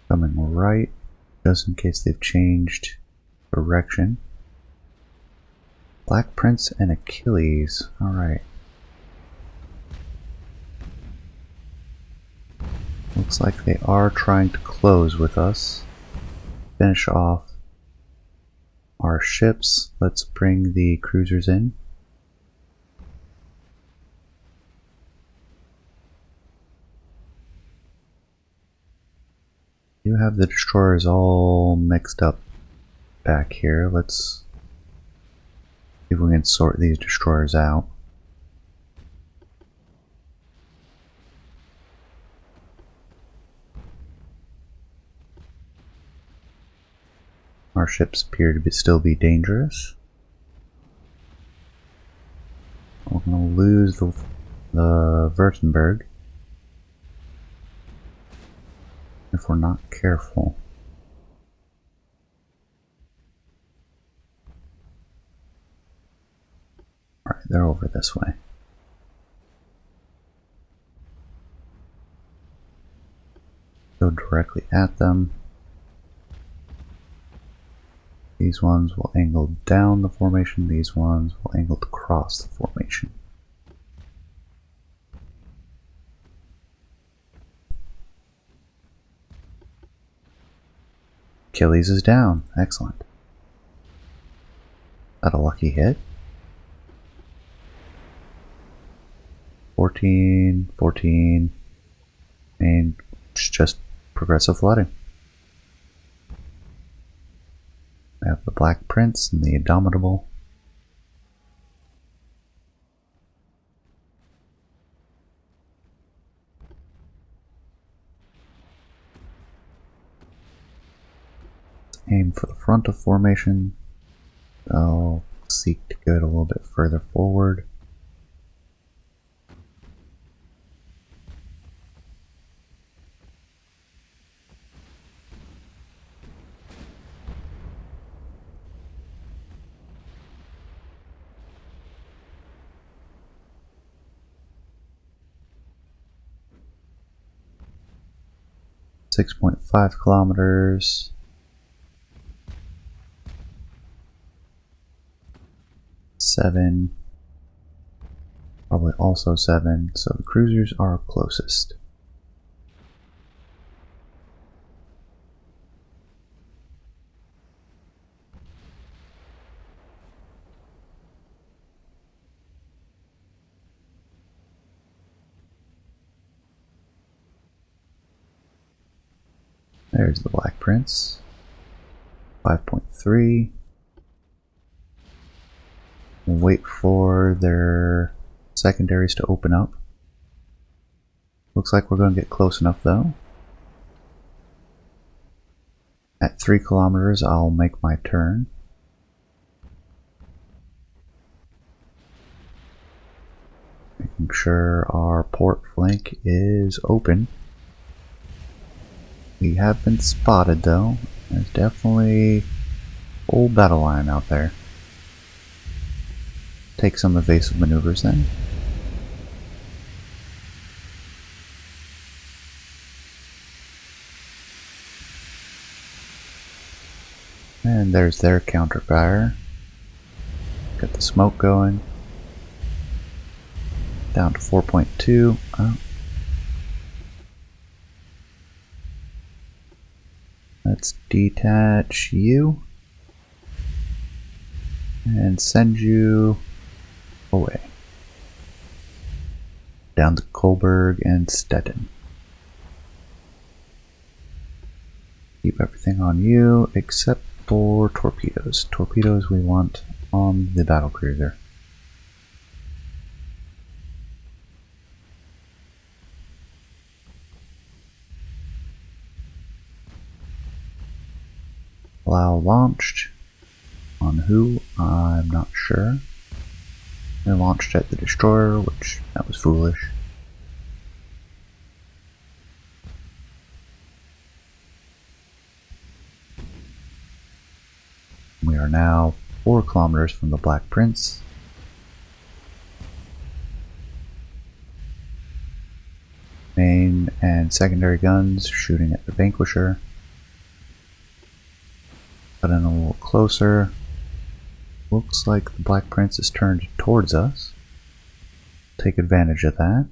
Coming right, just in case they've changed direction. Black Prince and Achilles. Alright. Looks like they are trying to close with us. Finish off our ships. Let's bring the cruisers in. You have the destroyers all mixed up back here. Let's see if we can sort these destroyers out. Our ships appear to still be dangerous. We're going to lose the Württemberg if we're not careful. Alright, they're over this way. Go directly at them. These ones will angle down the formation, these ones will angle across the formation. Achilles is down. Excellent. That a lucky hit? 14, 14, and it's just progressive flooding. We have the Black Prince and the Indomitable. Let's aim for the front of formation. I'll seek to get a little bit further forward. .5 kilometers. 7. Probably also 7. So the cruisers are closest. There's the Black Prince. 5.3. We'll wait for their secondaries to open up. Looks like we're going to get close enough though. At 3 kilometers, I'll make my turn. Making sure our port flank is open. We have been spotted though. There's definitely full battle line out there. Take some evasive maneuvers then. And there's their counterfire. Got the smoke going. Down to 4.2. Oh. Let's detach you and send you away. Down to Kolberg and Stettin. Keep everything on you except for torpedoes. Torpedoes we want on the battlecruiser. Allow launched. On who? I'm not sure. They launched at the destroyer, which that was foolish. We are now 4 kilometers from the Black Prince. Main and secondary guns shooting at the Vanquisher. Got in a little closer. Looks like the Black Prince is turned towards us. Take advantage of that.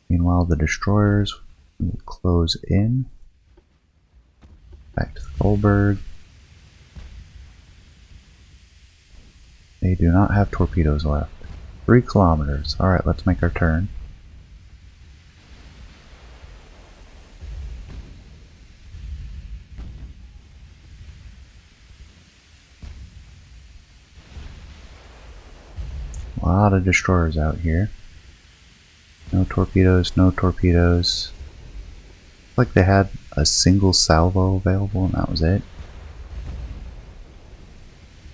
Meanwhile, the destroyers will close in. Back to Kolberg. They do not have torpedoes left. 3 kilometers. Alright, let's make our turn. lot of destroyers out here. No torpedoes, no torpedoes. Like they had a single salvo available and that was it.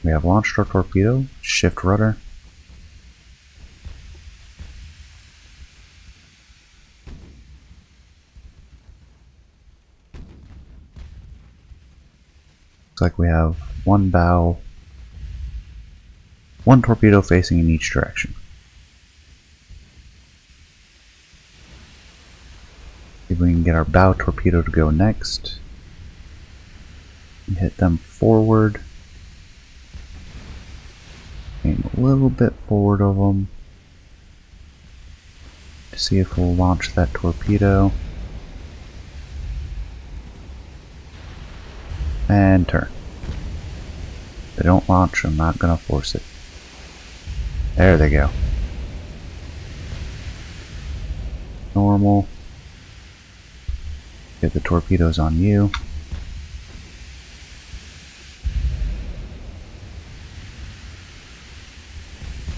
We have launched our torpedo, shift rudder. Looks like we have one bow, one torpedo facing in each direction. See if we can get our bow torpedo to go next. Hit them forward. Aim a little bit forward of them to see if we'll launch that torpedo. And turn. If they don't launch, I'm not going to force it. There they go. Normal. Get the torpedoes on you.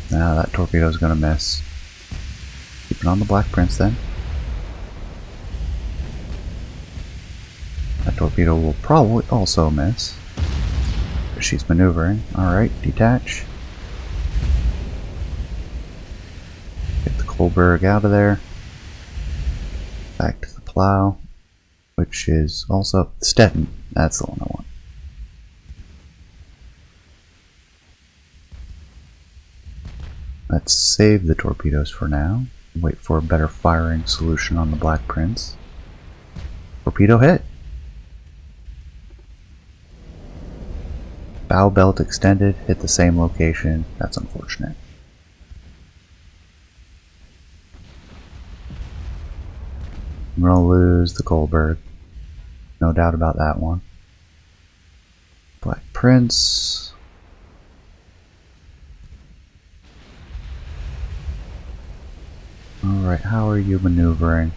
Now that torpedo's going to miss. Keep it on the Black Prince then. That torpedo will probably also miss. But she's maneuvering. Alright, detach. Get the Kolberg out of there. Back to the plow. Which is also Stettin. That's the one I want. Let's save the torpedoes for now. Wait for a better firing solution on the Black Prince. Torpedo hit. Bow belt extended, hit the same location. That's unfortunate. I'm gonna lose the Kolberg. No doubt about that one. Black Prince. Alright, how are you maneuvering?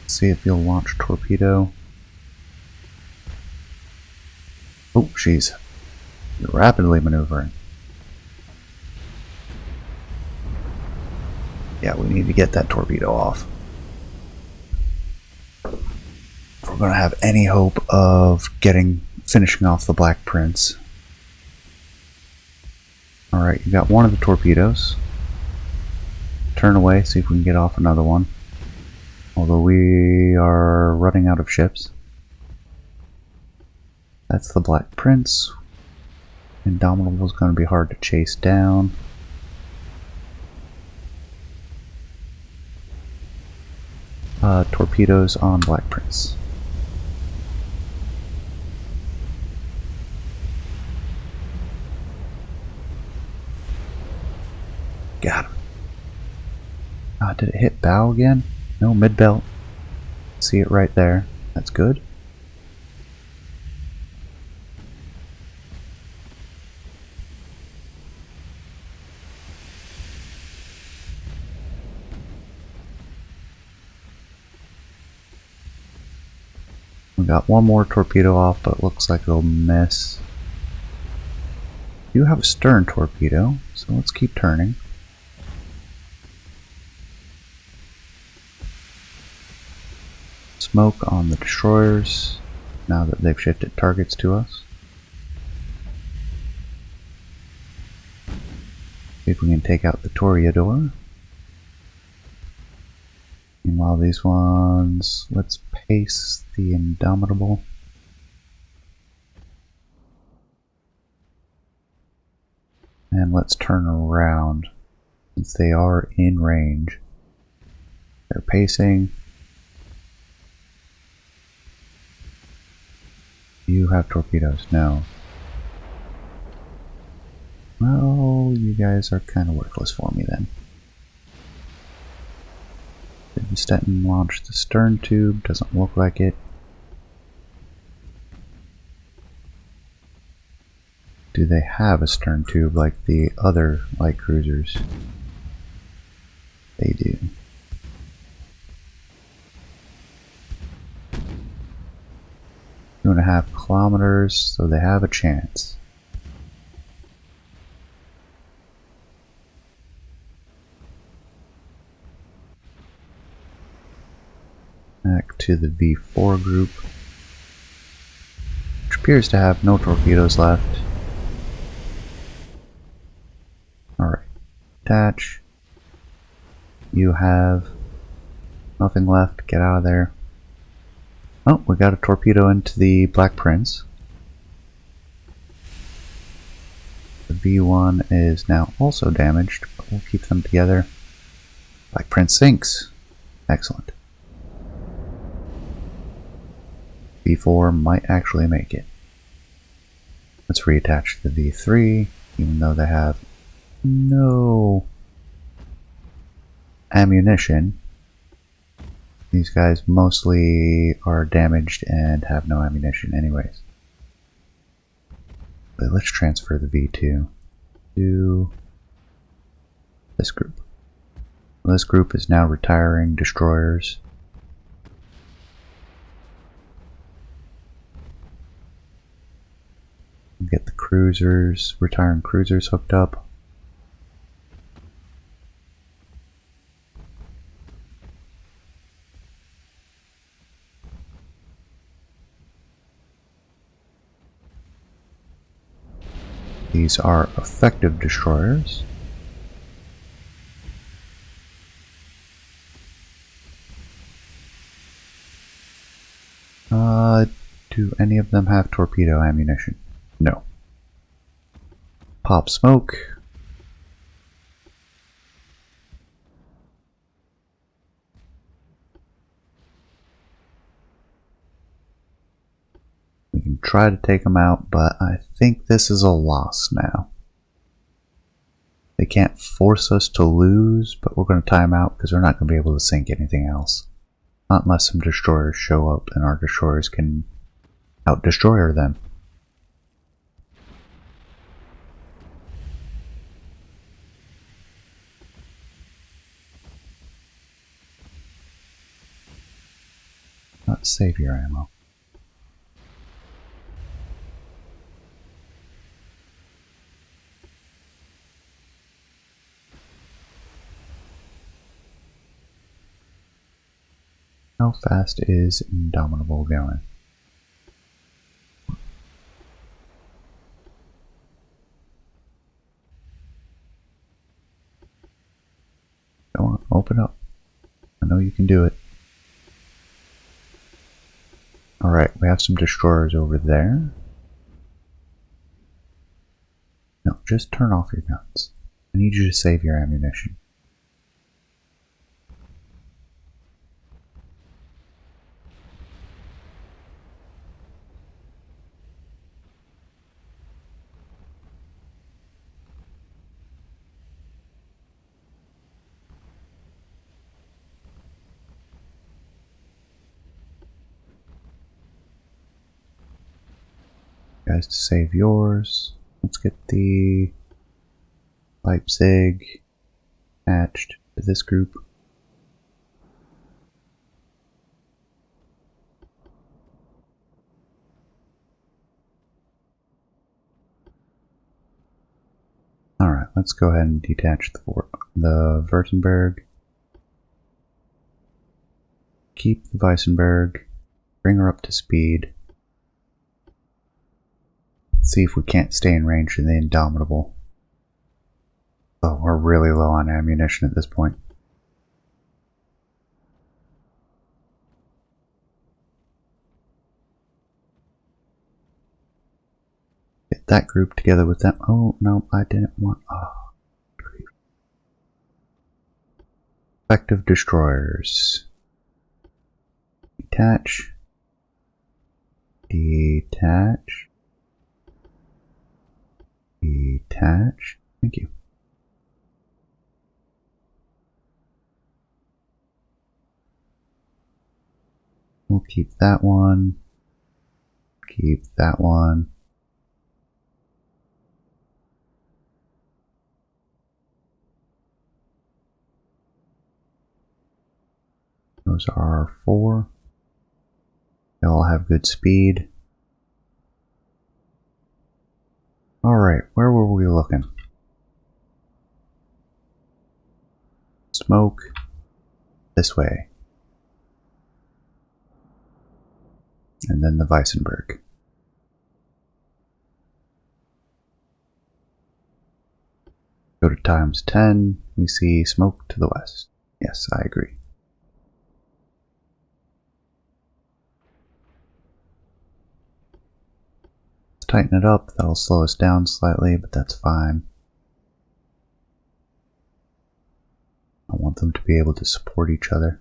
See if you'll launch torpedo. Oh, she's rapidly maneuvering. Yeah, we need to get that torpedo off. If we're going to have any hope of finishing off the Black Prince. Alright, you got one of the torpedoes. Turn away, see if we can get off another one. Although we are running out of ships. That's the Black Prince. Indomitable is going to be hard to chase down. Torpedoes on Black Prince. Got him. Did it hit bow again? No, mid-belt. See it right there. That's good. We got one more torpedo off, but it looks like it'll miss. We do have a stern torpedo, so let's keep turning. Smoke on the destroyers now that they've shifted targets to us. See if we can take out the Toreador. Meanwhile, these ones, let's pace the Indomitable. And let's turn around since they are in range. They're pacing. Do you have torpedoes? No. Well, you guys are kind of worthless for me then. Did the Stettin launch the stern tube? Doesn't look like it. Do they have a stern tube like the other light cruisers? They do. 2.5 kilometers, so they have a chance. Back to the V4 group, which appears to have no torpedoes left. Alright, detach. You have nothing left, get out of there. Oh, we got a torpedo into the Black Prince. The V1 is now also damaged, but we'll keep them together. Black Prince sinks. Excellent. V4 might actually make it. Let's reattach the V3, even though they have no ammunition. These guys mostly are damaged and have no ammunition anyways. But let's transfer the V2 to this group. This group is now retiring destroyers. Get the cruisers, retiring cruisers hooked up. These are effective destroyers. Do any of them have torpedo ammunition? No. Pop smoke. We can try to take them out, but I think this is a loss now. They can't force us to lose, but we're going to time out because we're not going to be able to sink anything else. Not unless some destroyers show up and our destroyers can out-destroyer them. Not savior ammo. How fast is Indomitable going? Go on, open up. I know you can do it. Alright, we have some destroyers over there. No, just turn off your guns. I need you to save your ammunition. Guys, to save yours, let's get the Leipzig attached to this group. Alright, let's go ahead and detach the Württemberg. Keep the Weissenberg, bring her up to speed. See if we can't stay in range of the Indomitable. Oh, we're really low on ammunition at this point. Get that group together with them. Oh, no, I didn't want... Oh, grief. Effective destroyers. Detach. Detach. Detach. Thank you. We'll keep that one. Keep that one. Those are our 4. They all have good speed. Alright, where were we looking? Smoke. This way. and then the Weissenberg. Go to times 10, we see smoke to the west. Yes, I agree. Let's tighten it up, that'll slow us down slightly, but that's fine. I want them to be able to support each other.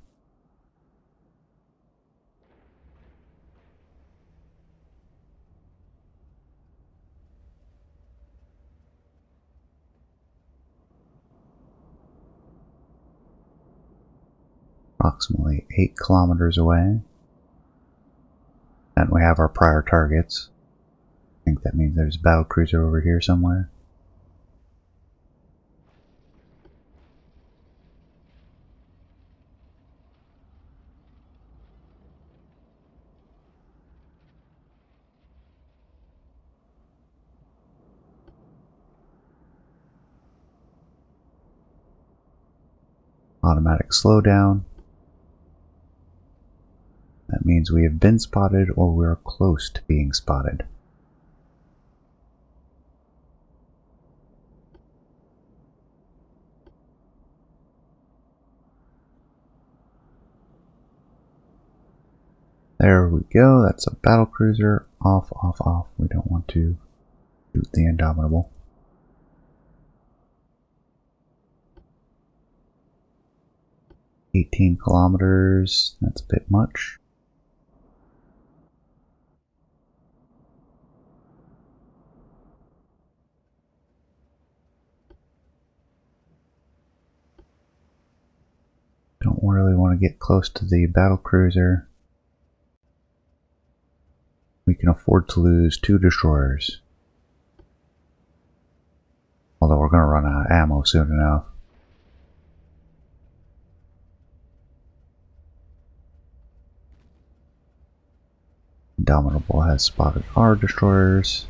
Approximately 8 kilometers away. And we have our prior targets. I think that means there's a battlecruiser over here somewhere. Automatic slowdown. That means we have been spotted or we're close to being spotted. There we go, that's a battlecruiser. Off, off, off. We don't want to shoot the Indomitable. "18 kilometers, that's a bit much. Don't really want to get close to the battlecruiser. We can afford to lose 2 destroyers. Although we're going to run out of ammo soon enough. Indomitable has spotted our destroyers.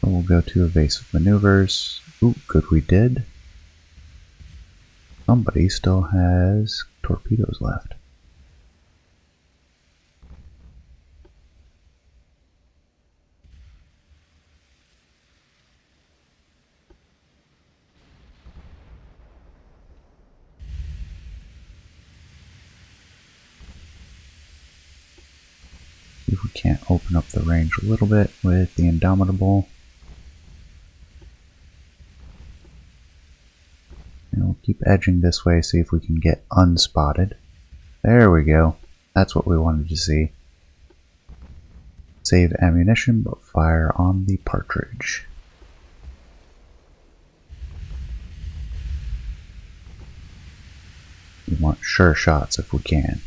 So we'll go to evasive maneuvers. Ooh, good we did. Somebody still has torpedoes left. See if we can't open up the range a little bit with the Indomitable. And we'll keep edging this way, see if we can get unspotted. There we go. That's what we wanted to see. Save ammunition, but fire on the partridge. We want sure shots if we can.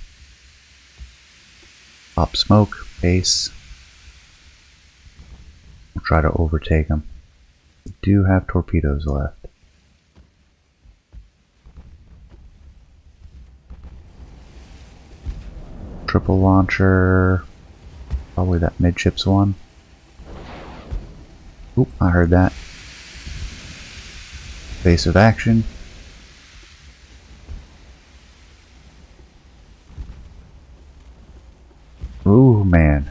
Pop smoke, base. We'll try to overtake them. We do have torpedoes left. Triple launcher. Probably that midships one. Oop, I heard that. Evasive action. Ooh, man.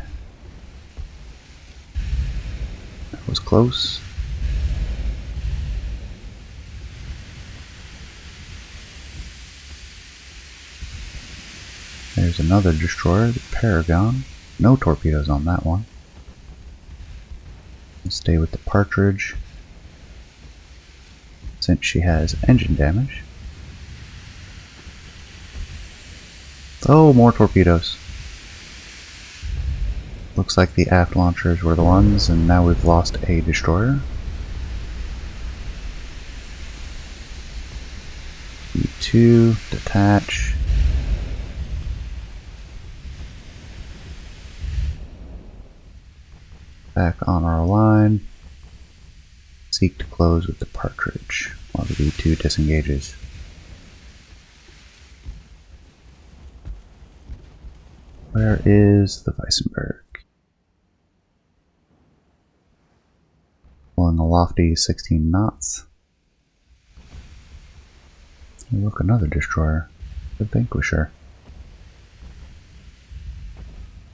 That was close. There's another destroyer, the Paragon. No torpedoes on that one. We'll stay with the partridge since she has engine damage. Oh, more torpedoes. Looks like the aft launchers were the ones, and now we've lost a destroyer. E2, detach. Back on our line. Seek to close with the partridge while the V2 disengages. Where is the Weissenberg? Pulling a lofty 16 knots. Oh, look, another destroyer. the Vanquisher.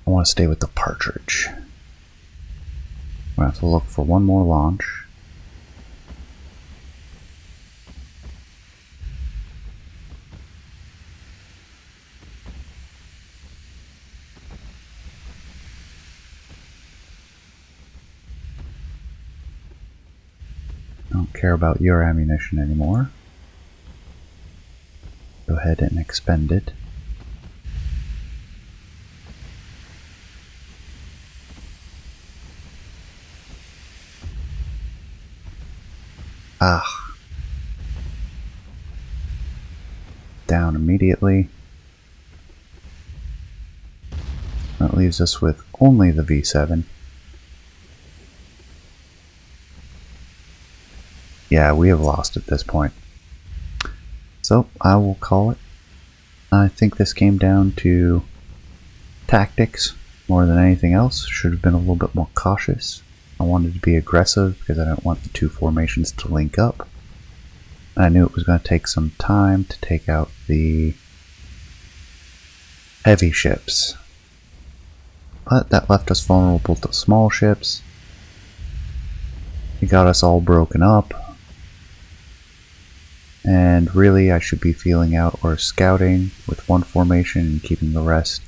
I want to stay with the Partridge. I'm going to have to look for one more launch. I don't care about your ammunition anymore. Go ahead and expend it. Ah. Down immediately. That leaves us with only the V7. Yeah, we have lost at this point. So, I will call it. I think this came down to tactics more than anything else. Should have been a little bit more cautious. I wanted to be aggressive because I don't want the two formations to link up. I knew it was going to take some time to take out the heavy ships. But that left us vulnerable to small ships. It got us all broken up. And really I should be feeling out or scouting with one formation and keeping the rest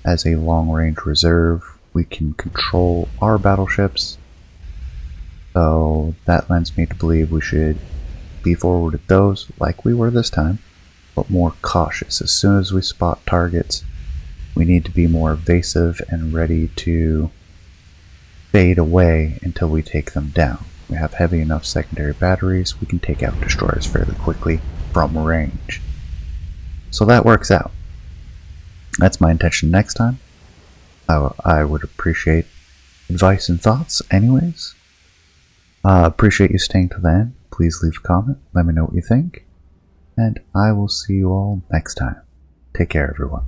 as a long-range reserve. We can control our battleships, so that lends me to believe we should be forward at those like we were this time, but more cautious. As soon as we spot targets, we need to be more evasive and ready to fade away until we take them down. We have heavy enough secondary batteries, we can take out destroyers fairly quickly from range. So that works out. That's my intention next time. I would appreciate advice and thoughts anyways. Appreciate you staying till the end. Please leave a comment, let me know what you think, and I will see you all next time. Take care, everyone.